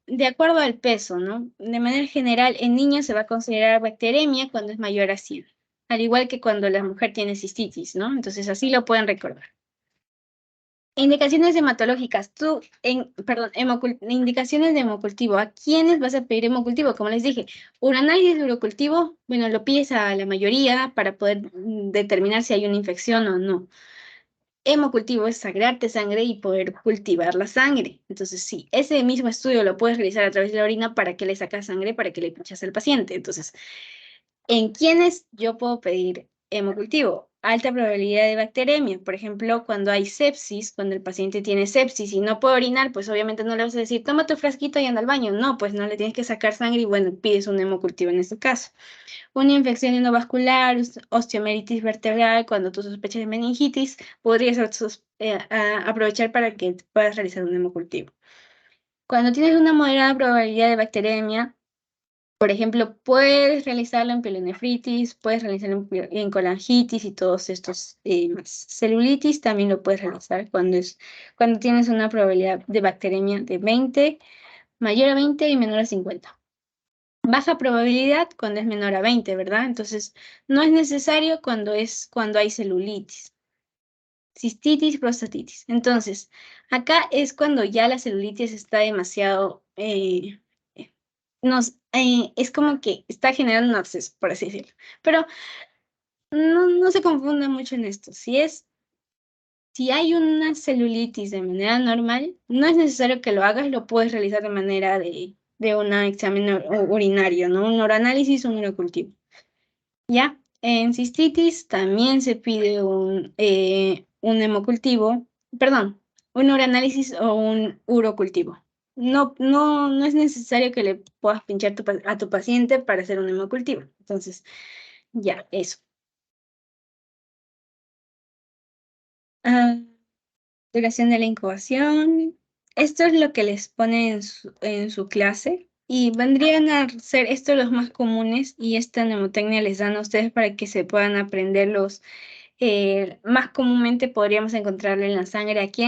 De acuerdo al peso, ¿no? De manera general, en niños se va a considerar bacteremia cuando es mayor a 100, al igual que cuando la mujer tiene cistitis, ¿no? Entonces, así lo pueden recordar. Indicaciones hematológicas. Indicaciones de hemocultivo. ¿A quiénes vas a pedir hemocultivo? Como les dije, urinalysis de urocultivo, bueno, lo pides a la mayoría para poder determinar si hay una infección o no. Hemocultivo es sacarte sangre y poder cultivar la sangre. Entonces, sí, ese mismo estudio lo puedes realizar a través de la orina para que le sacas sangre, para que le pinchas al paciente. Entonces, ¿en quiénes yo puedo pedir hemocultivo? Alta probabilidad de bacteremia. Por ejemplo, cuando hay sepsis, cuando el paciente tiene sepsis y no puede orinar, pues obviamente no le vas a decir, toma tu frasquito y anda al baño. No, pues no le tienes que sacar sangre y bueno, pides un hemocultivo en este caso. Una infección endovascular, osteomeritis vertebral, cuando tú sospechas de meningitis, podrías aprovechar para que puedas realizar un hemocultivo. Cuando tienes una moderada probabilidad de bacteremia, por ejemplo, puedes realizarlo en pielonefritis, puedes realizarlo en colangitis y todos estos más. Celulitis también lo puedes realizar cuando tienes una probabilidad de bacteremia de 20, mayor a 20 y menor a 50. Baja probabilidad cuando es menor a 20, ¿verdad? Entonces, no es necesario cuando hay celulitis. Cistitis, prostatitis. Entonces, acá es cuando ya la celulitis está demasiado, es como que está generando un absceso, por así decirlo. Pero no se confunda mucho en esto. Si hay una celulitis de manera normal, no es necesario que lo hagas, lo puedes realizar de manera de un examen urinario, ¿no? Un uranálisis, un urocultivo. ¿Ya? En cistitis también se pide un hemocultivo, perdón, un uranálisis o un urocultivo. No es necesario que le puedas pinchar a tu paciente para hacer un hemocultivo. Entonces, ya, eso. Ah, duración de la incubación. Esto es lo que les pone en su clase y vendrían a ser estos los más comunes y esta mnemotecnia les dan a ustedes para que se puedan aprender los más comúnmente podríamos encontrarlo en la sangre aquí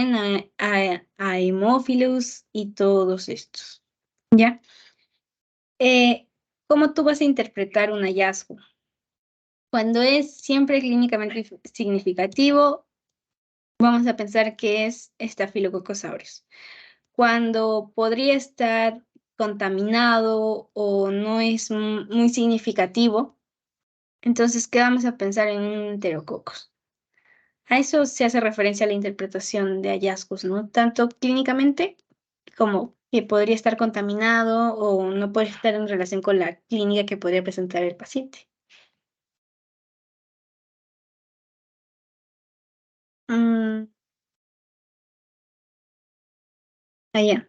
a Haemophilus y todos estos. ¿Ya? ¿Cómo tú vas a interpretar un hallazgo? Cuando es siempre clínicamente significativo, vamos a pensar que es Staphylococcus aureus. Cuando podría estar contaminado o no es muy significativo, entonces, ¿qué vamos a pensar en un Enterococcus? A eso se hace referencia a la interpretación de hallazgos, ¿no? Tanto clínicamente como que podría estar contaminado o no podría estar en relación con la clínica que podría presentar el paciente. Mm, ya.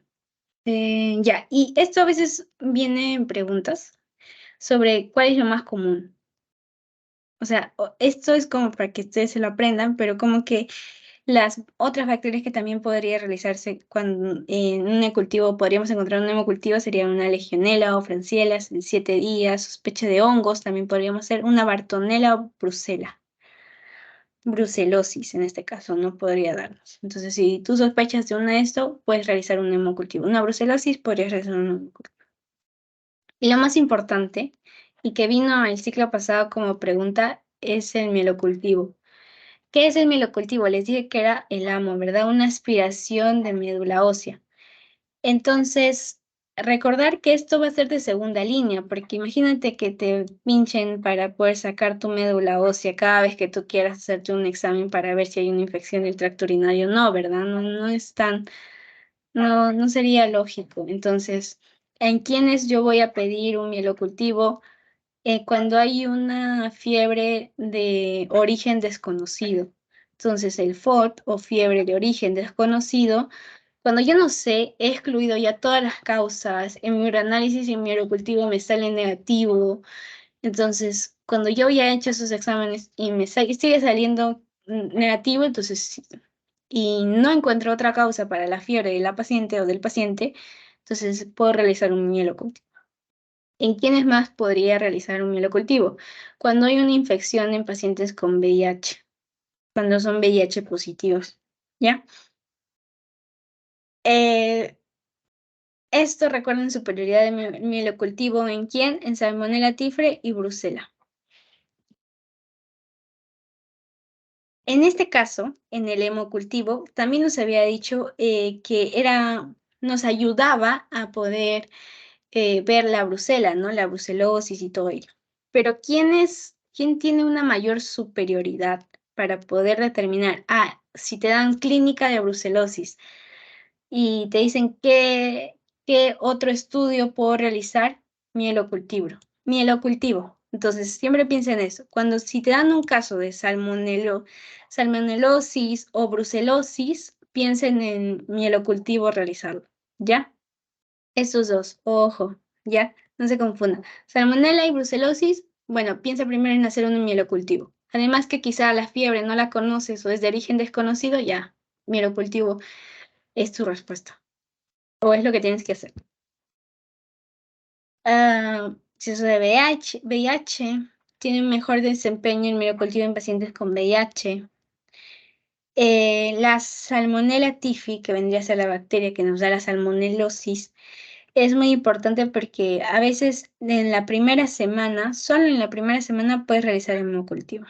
Ya, y esto a veces viene en preguntas sobre cuál es lo más común. O sea, esto es como para que ustedes se lo aprendan, pero como que las otras bacterias que también podría realizarse cuando en un hemocultivo podríamos encontrar un hemocultivo serían una legionela o francisella en 7 días, sospecha de hongos, también podríamos hacer una bartonella o brucela. Brucelosis en este caso no podría darnos. Entonces, si tú sospechas de una de esto, puedes realizar un hemocultivo. Una brucelosis podrías realizar un hemocultivo. Y lo más importante, y que vino el ciclo pasado como pregunta, es el mielocultivo. ¿Qué es el mielocultivo? Les dije que era el amo, ¿verdad? Una aspiración de médula ósea. Entonces, recordar que esto va a ser de segunda línea, porque imagínate que te pinchen para poder sacar tu médula ósea cada vez que tú quieras hacerte un examen para ver si hay una infección del tracto urinario. No, ¿verdad? No, no es tan, no sería lógico. Entonces, ¿en quiénes yo voy a pedir un mielocultivo? Cuando hay una fiebre de origen desconocido. Entonces, el FOD o fiebre de origen desconocido, cuando yo no sé, he excluido ya todas las causas, en mi urinalysis y en mi urocultivo me sale negativo. Entonces, cuando yo ya he hecho esos exámenes y sigue saliendo negativo, entonces, y no encuentro otra causa para la fiebre de la paciente o del paciente, entonces puedo realizar un mielocultivo. ¿En quiénes más podría realizar un mielocultivo? Cuando hay una infección en pacientes con VIH, cuando son VIH positivos, ¿ya? Esto recuerden superioridad de mielocultivo ¿en quién? En Salmonella typhre y Brucella. En este caso, en el hemocultivo, también nos había dicho que nos ayudaba a poder ver la brucela, ¿no? La brucelosis y todo ello. Pero ¿quién tiene una mayor superioridad para poder determinar? Si te dan clínica de brucelosis y te dicen qué otro estudio puedo realizar, mielocultivo. Mielocultivo. Entonces, siempre piensa en eso. Si te dan un caso de salmonelosis o brucelosis, piensen en mielocultivo realizarlo, ¿ya? Estos dos, ojo, ya, no se confundan. Salmonella y brucelosis, bueno, piensa primero en hacer un mielocultivo. Además que quizá la fiebre no la conoces o es de origen desconocido, ya, mielocultivo es tu respuesta. O es lo que tienes que hacer. Si eso de VIH, tiene mejor desempeño en mielocultivo en pacientes con VIH. La Salmonella typhi, que vendría a ser la bacteria que nos da la salmonelosis, es muy importante porque a veces en la primera semana, solo en la primera semana puedes realizar el hemocultivo.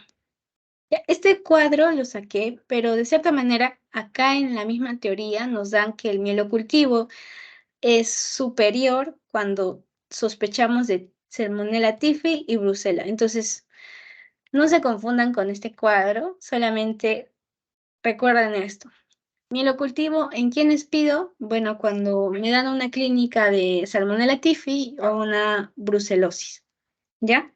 Este cuadro lo saqué, pero de cierta manera acá en la misma teoría nos dan que el mielocultivo es superior cuando sospechamos de Salmonella typhi y Brucella. Entonces, no se confundan con este cuadro, solamente recuerden esto. Mielocultivo, ¿en quiénes pido? Bueno, cuando me dan una clínica de Salmonella typhi o una brucelosis, ¿ya?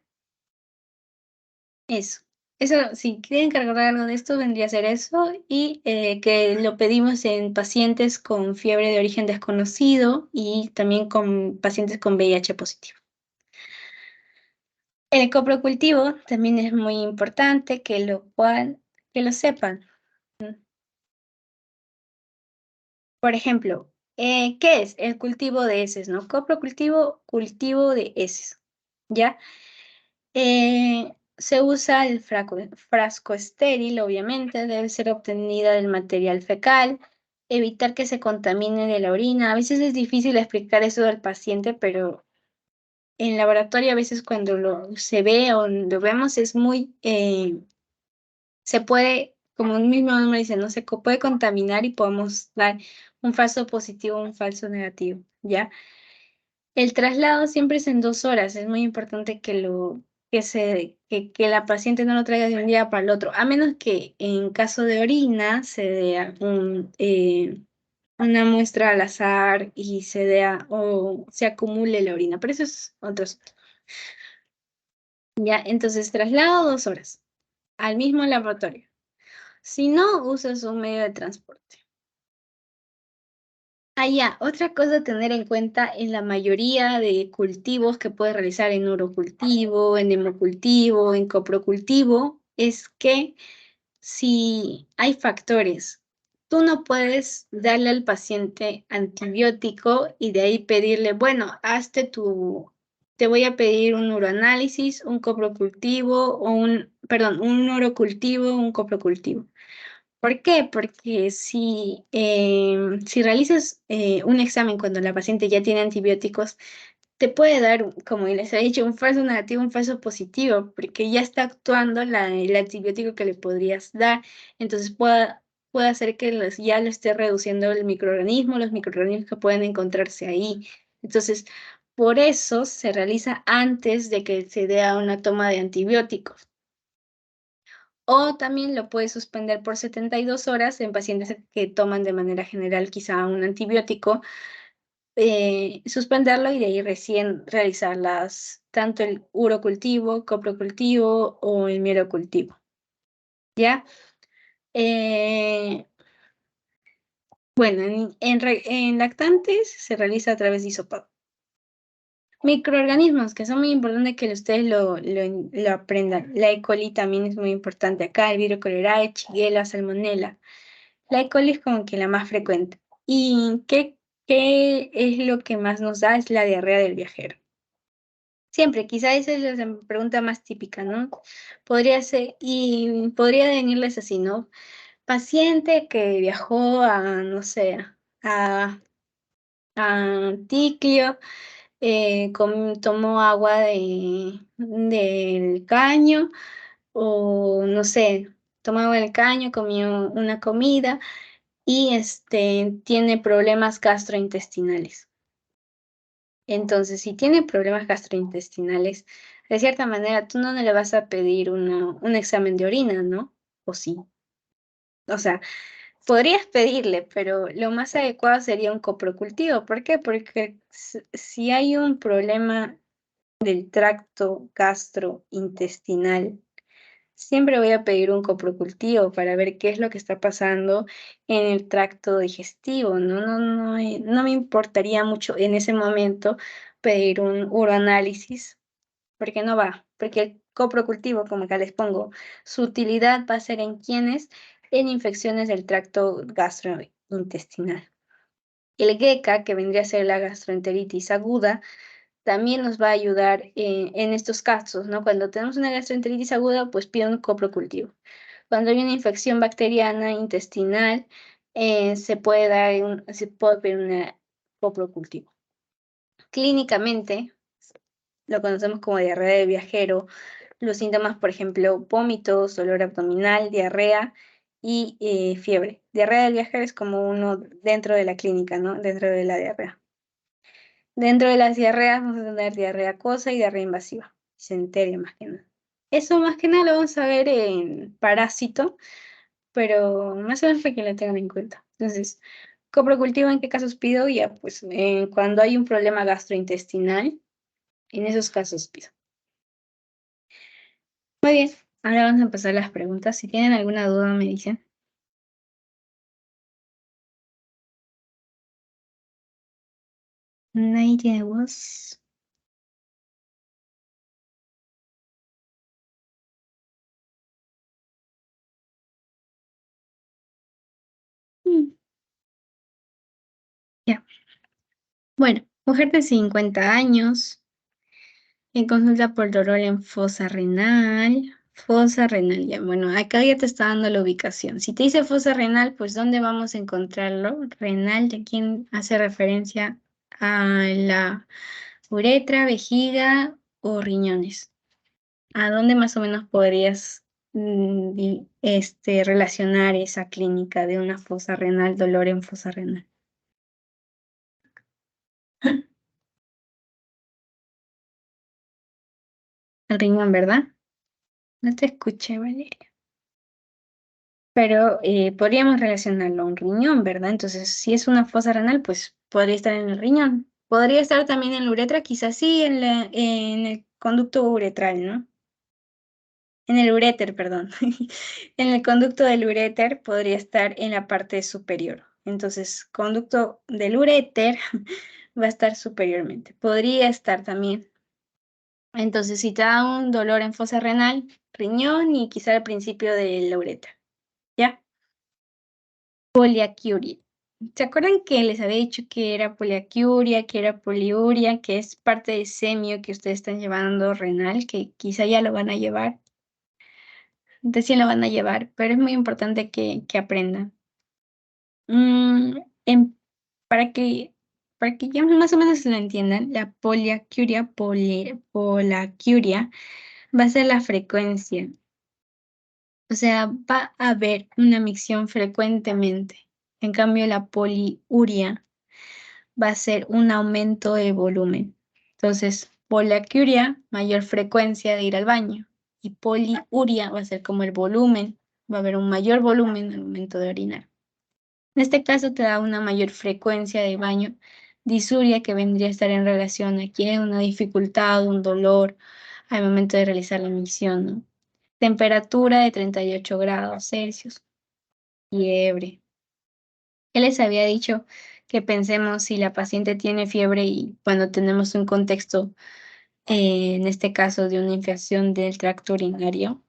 Eso. Eso, si quieren cargar algo de esto, vendría a ser eso y que lo pedimos en pacientes con fiebre de origen desconocido y también con pacientes con VIH positivo. El coprocultivo también es muy importante que lo sepan. Por ejemplo, ¿qué es? El cultivo de heces, ¿no? Coprocultivo, cultivo de heces, ¿ya? Se usa el frasco estéril, obviamente, debe ser obtenida del material fecal, evitar que se contamine de la orina. A veces es difícil explicar eso al paciente, pero en laboratorio a veces cuando se ve o lo vemos es se puede, como un mismo nombre dice, no se puede contaminar y podemos dar un falso positivo o un falso negativo, ¿ya? El traslado siempre es en 2 horas, es muy importante que la paciente no lo traiga de un día para el otro, a menos que en caso de orina se dé una muestra al azar y se dé o se acumule la orina, pero eso es otro asunto. Ya, entonces traslado 2 horas al mismo laboratorio. Si no, usas un medio de transporte. Ah, ya, otra cosa a tener en cuenta en la mayoría de cultivos que puedes realizar en urocultivo, en hemocultivo, en coprocultivo, es que si hay factores, tú no puedes darle al paciente antibiótico y de ahí pedirle, bueno, te voy a pedir un uroanálisis, un coprocultivo o un urocultivo, un coprocultivo. ¿Por qué? Porque si realizas un examen cuando la paciente ya tiene antibióticos, te puede dar, como les he dicho, un falso negativo, un falso positivo, porque ya está actuando el antibiótico que le podrías dar. Entonces puede hacer que ya lo esté reduciendo el microorganismo, los microorganismos que pueden encontrarse ahí. Entonces, por eso se realiza antes de que se dé a una toma de antibióticos. O también lo puedes suspender por 72 horas en pacientes que toman de manera general quizá un antibiótico, suspenderlo y de ahí recién realizarlas, tanto el urocultivo, coprocultivo o el mielocultivo. ¿Ya? Eh, bueno, en lactantes se realiza a través de hisopado. Microorganismos, que son muy importantes que ustedes lo aprendan. La E. coli también es muy importante acá, el Vibrio cholerae, Shigella, Salmonella. La E. coli es como que la más frecuente. ¿Y qué es lo que más nos da? Es la diarrea del viajero. Siempre, quizá esa es la pregunta más típica, ¿no? Podría ser, y podría venirles así, ¿no? Paciente que viajó no sé, a, a Ticlio, tomó agua del caño, o no sé, tomó agua del caño, comió una comida y tiene problemas gastrointestinales. Entonces, si tiene problemas gastrointestinales, de cierta manera tú no le vas a pedir un examen de orina, ¿no? ¿O sí? O sea, podrías pedirle, pero lo más adecuado sería un coprocultivo. ¿Por qué? Porque si hay un problema del tracto gastrointestinal, siempre voy a pedir un coprocultivo para ver qué es lo que está pasando en el tracto digestivo, ¿no? No me importaría mucho en ese momento pedir un uroanálisis, porque no va, porque el coprocultivo, como acá les pongo, su utilidad va a ser en quienes, en infecciones del tracto gastrointestinal. El GECA, que vendría a ser la gastroenteritis aguda, también nos va a ayudar en estos casos, ¿no? Cuando tenemos una gastroenteritis aguda, pues pido un coprocultivo. Cuando hay una infección bacteriana intestinal, se puede pedir un coprocultivo. Clínicamente, lo conocemos como diarrea de viajero. Los síntomas, por ejemplo, vómitos, dolor abdominal, diarrea y fiebre. Diarrea del viajero es como uno dentro de la clínica, ¿no? Dentro de la diarrea. Dentro de las diarreas vamos a tener diarrea acuosa y diarrea invasiva, disentería más que nada. Eso más que nada lo vamos a ver en parásito, pero más o menos para que lo tengan en cuenta. Entonces, coprocultivo, ¿en qué casos pido? Ya, pues cuando hay un problema gastrointestinal, en esos casos pido. Muy bien, ahora vamos a empezar las preguntas. Si tienen alguna duda me dicen. Nadie tiene voz. Ya. Bueno, mujer de 50 años, en consulta por dolor en fosa renal. Fosa renal, ya. Bueno, acá ya te está dando la ubicación. Si te dice fosa renal, pues ¿dónde vamos a encontrarlo? Renal, ¿de quién hace referencia a la uretra, vejiga o riñones? ¿A dónde más o menos podrías relacionar esa clínica de una fosa renal, dolor en fosa renal? Al riñón, ¿verdad? No te escuché, Valeria. pero podríamos relacionarlo a un riñón, ¿verdad? Entonces, si es una fosa renal, pues podría estar en el riñón. Podría estar también en la uretra, quizás sí en el conducto uretral, ¿no? En el uréter, perdón. En el conducto del uréter podría estar en la parte superior. Entonces, conducto del uréter va a estar superiormente. Podría estar también. Entonces, si te da un dolor en fosa renal, riñón y quizá al principio de la uretra, ¿ya? Poliaquiuria. ¿Se acuerdan que les había dicho que era poliaquiuria, que era poliuria, que es parte del semio que ustedes están llevando renal, que quizá ya lo van a llevar? Recién lo van a llevar, pero es muy importante que aprendan. Mm, em, para que, para que ya más o menos lo entiendan, la polaquiuria va a ser la frecuencia. O sea, va a haber una micción frecuentemente. En cambio, la poliuria va a ser un aumento de volumen. Entonces, poliaquiuria, mayor frecuencia de ir al baño. Y poliuria va a ser como el volumen. Va a haber un mayor volumen al momento de orinar. En este caso te da una mayor frecuencia de baño. Disuria, que vendría a estar en relación aquí a una dificultad, un dolor al momento de realizar la micción, ¿no? Temperatura de 38 grados Celsius. Fiebre. ¿Qué les había dicho? Que pensemos si la paciente tiene fiebre y cuando tenemos un contexto, en este caso de una infección del tracto urinario.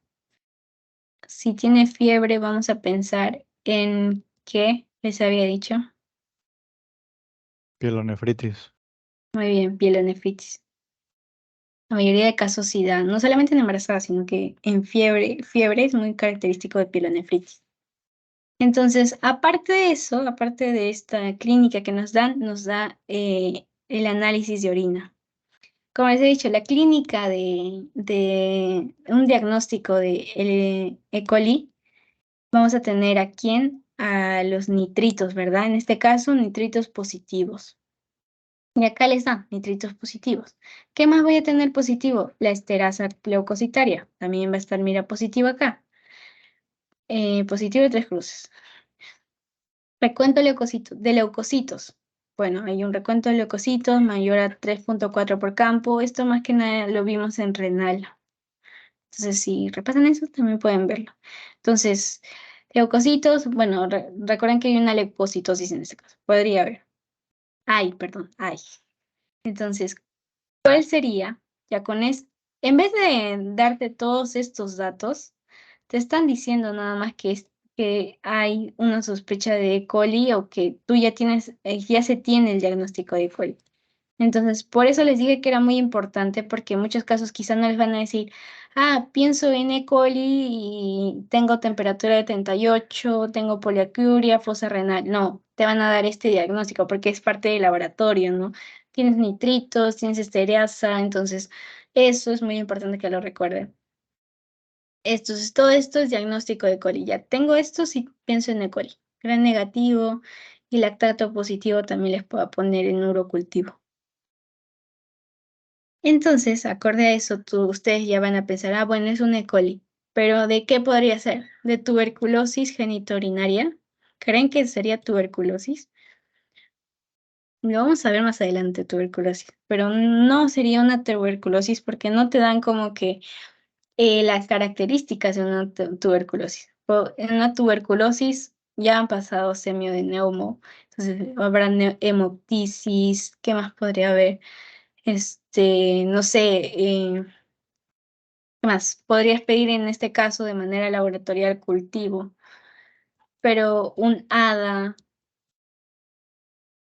Si tiene fiebre, vamos a pensar en qué les había dicho.
Pielonefritis.
Muy bien, pielonefritis. La mayoría de casos sí da, no solamente en embarazadas, sino que en fiebre es muy característico de pielonefritis. Entonces, aparte de eso, aparte de esta clínica que nos da el análisis de orina. Como les he dicho, la clínica de un diagnóstico de E. coli, vamos a tener a quién, a los nitritos, ¿verdad? En este caso, nitritos positivos. Y acá les dan nitritos positivos. ¿Qué más voy a tener positivo? La esterasa leucocitaria. También va a estar, mira, positivo acá. Positivo de 3 cruces. Recuento de leucocitos. Bueno, hay un recuento de leucocitos mayor a 3,4 por campo. Esto más que nada lo vimos en renal. Entonces, si repasan eso, también pueden verlo. Entonces, leucocitos, bueno, recuerden que hay una leucocitosis en este caso. Podría haber. Ay, perdón, ay. Entonces, ¿cuál sería? Ya con en vez de darte todos estos datos, te están diciendo nada más que hay una sospecha de E. coli o que tú ya tienes, ya se tiene el diagnóstico de E. coli. Entonces, por eso les dije que era muy importante, porque en muchos casos quizás no les van a decir, ah, pienso en E. coli y tengo temperatura de 38, tengo poliacuria, fosa renal. No, te van a dar este diagnóstico porque es parte del laboratorio, ¿no? Tienes nitritos, tienes estereasa, entonces eso es muy importante que lo recuerden. Todo esto es diagnóstico de E. coli. Ya tengo esto si pienso en E. coli. Gran negativo y lactato positivo también les puedo poner en urocultivo. Entonces, acorde a eso, ustedes ya van a pensar, ah, bueno, es un E. coli, pero ¿de qué podría ser? ¿De tuberculosis genitourinaria? ¿Creen que sería tuberculosis? Lo vamos a ver más adelante, tuberculosis, pero no sería una tuberculosis porque no te dan como que las características de una tuberculosis. En una tuberculosis ya han pasado semio de neumo, entonces habrá hemoptisis, ¿qué más podría haber? No sé, ¿qué más? Podrías pedir en este caso de manera laboratorial cultivo, pero un hada,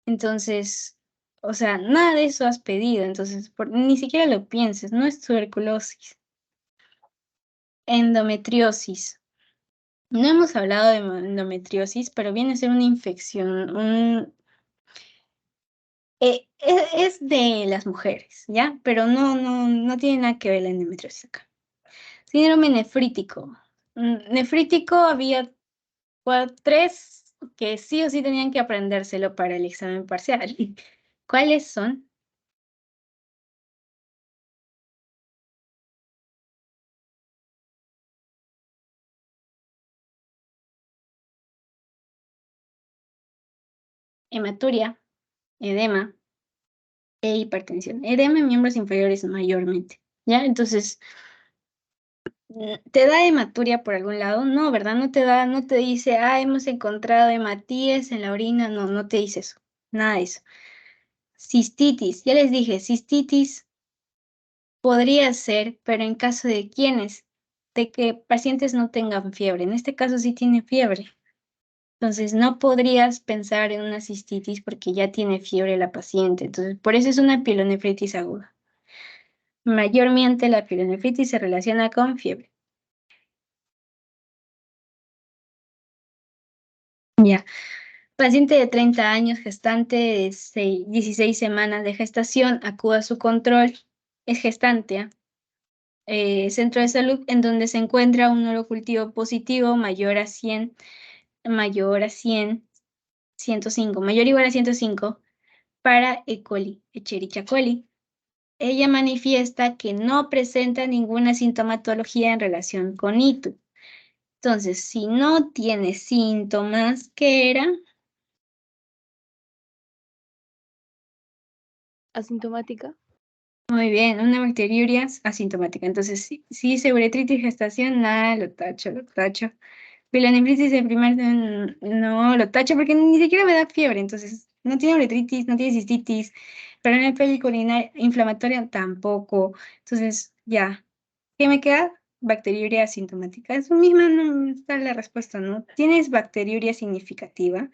entonces, o sea, nada de eso has pedido, entonces ni siquiera lo pienses, no es tuberculosis. Endometriosis. No hemos hablado de endometriosis, pero viene a ser una infección, es de las mujeres, ¿ya? Pero no tiene nada que ver la endometriosis acá. Síndrome nefrítico. Nefrítico había tres que sí o sí tenían que aprendérselo para el examen parcial. ¿Cuáles son? hematuria, edema e hipertensión. Edema en miembros inferiores mayormente, ¿ya? Entonces, ¿te da hematuria por algún lado? No, ¿verdad? No te da, no te dice, hemos encontrado hematíes en la orina. No, no te dice eso. Nada de eso. Cistitis, ya les dije, cistitis podría ser, pero en caso de quienes, de que pacientes no tengan fiebre. En este caso sí tiene fiebre. Entonces no podrías pensar en una cistitis porque ya tiene fiebre la paciente. Entonces, por eso es una pielonefritis aguda. Mayormente la pielonefritis se relaciona con fiebre. Ya. Paciente de 30 años, gestante de 16 semanas de gestación, acude a su control, es gestante, centro de salud en donde se encuentra un urocultivo positivo mayor a 100, 105, mayor o igual a 105 para E. coli, Escherichia coli. Ella manifiesta que no presenta ninguna sintomatología en relación con ITU. Entonces, si no tiene síntomas, ¿qué era?
Asintomática.
Muy bien, una bacteriuria asintomática. Entonces, si dice uretritis gestación, nada, lo tacho, lo tacho. Pielonefritis en primer, no, lo tacho porque ni siquiera me da fiebre. Entonces, no tiene uretritis, no tiene cistitis. Pero en el pélvico urinaria inflamatoria tampoco. Entonces, ya. ¿Qué me queda? Bacteriuria asintomática. Eso misma no está la respuesta, ¿no? Tienes bacteriuria significativa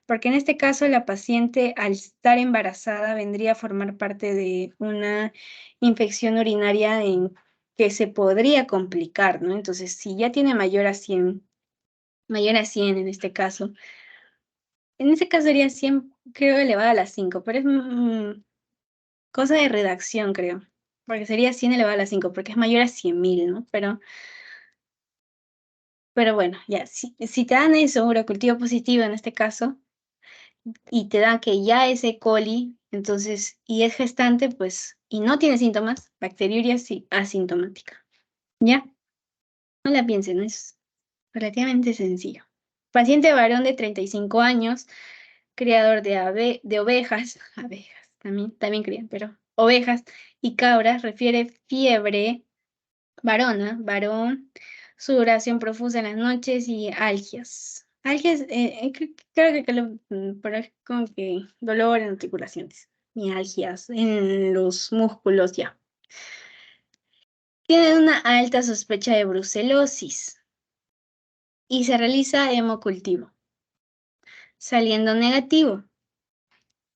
porque en este caso la paciente al estar embarazada vendría a formar parte de una infección urinaria en que se podría complicar, ¿no? Entonces, si ya tiene mayor a 100 en este caso, sería 100, creo, elevado a la 5, pero es cosa de redacción, creo, porque sería 100 elevado a la 5, porque es mayor a 100.000, ¿no? Pero bueno, ya, si te dan eso, urocultivo positivo en este caso, y te da que ya es E. coli, entonces, y es gestante, pues, y no tiene síntomas, bacteriuria sí, asintomática. ¿Ya? No la piensen, es relativamente sencillo. Paciente varón de 35 años, criador de ovejas, abejas, también crían, pero ovejas y cabras, refiere fiebre, varón, sudoración profusa en las noches y algias. Algias, creo que por ahí como que dolor en articulaciones, mialgias en los músculos ya. Tiene una alta sospecha de brucelosis y se realiza hemocultivo. Saliendo negativo,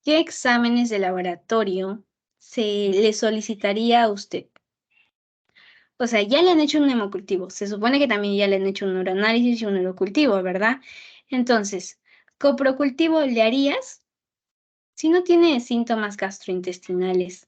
¿qué exámenes de laboratorio se le solicitaría a usted? O sea, ya le han hecho un hemocultivo. Se supone que también ya le han hecho un uroanálisis y un urocultivo, ¿verdad? Entonces, ¿coprocultivo le harías si no tiene síntomas gastrointestinales?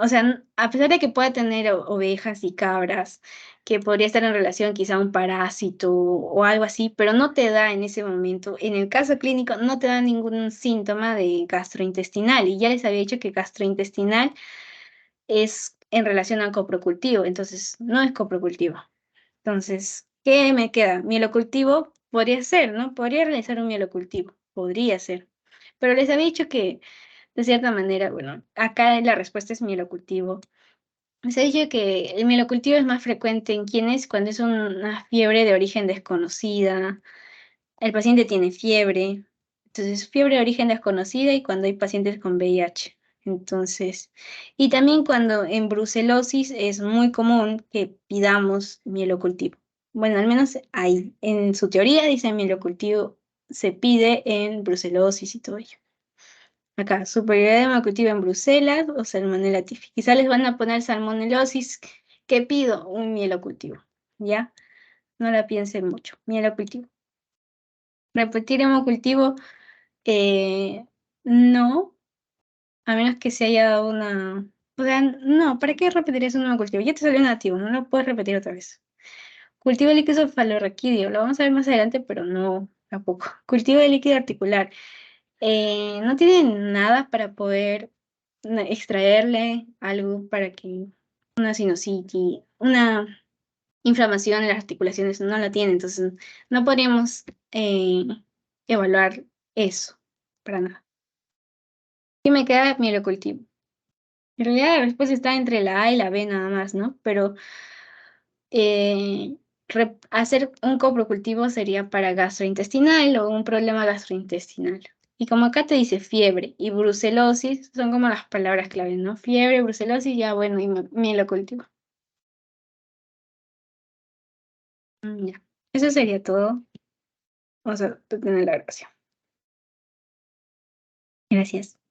O sea, a pesar de que pueda tener ovejas y cabras, que podría estar en relación quizá a un parásito o algo así, pero no te da en ese momento, en el caso clínico, no te da ningún síntoma de gastrointestinal. Y ya les había dicho que gastrointestinal es en relación al coprocultivo, entonces no es coprocultivo. Entonces, ¿qué me queda? Mielocultivo podría ser, ¿no? Podría realizar un mielocultivo, podría ser. Pero les había dicho que, de cierta manera, bueno, acá la respuesta es mielocultivo. Les he dicho que el mielocultivo es más frecuente en quienes cuando es una fiebre de origen desconocida, el paciente tiene fiebre, entonces fiebre de origen desconocida y cuando hay pacientes con VIH. Entonces, y también cuando en brucelosis es muy común que pidamos mielocultivo. Bueno, al menos ahí, en su teoría dice mielocultivo se pide en brucelosis y todo ello. Acá, superioridad de mielocultivo en Bruselas o salmonella typhi. Quizá les van a poner salmonelosis. ¿Qué pido? Un mielocultivo, ¿ya? No la piensen mucho. Mielocultivo. Repetir hemocultivo, no, a menos que se haya dado una... O sea, no, ¿para qué repetirías un hemocultivo? Ya te salió negativo, no lo puedes repetir otra vez. Cultivo de líquido cefalorraquídeo, lo vamos a ver más adelante, pero no, tampoco. Cultivo de líquido articular, no tiene nada para poder extraerle algo para que una sinusitis, una inflamación en las articulaciones no la tiene, entonces no podríamos evaluar eso, para nada. Y me queda mielocultivo. En realidad la respuesta está entre la A y la B nada más, ¿no? Pero hacer un coprocultivo sería para gastrointestinal o un problema gastrointestinal. Y como acá te dice fiebre y brucelosis, son como las palabras claves, ¿no? Fiebre, brucelosis, ya bueno, y mielocultivo. Ya. Eso sería todo. Vamos a tener la grabación. Gracias.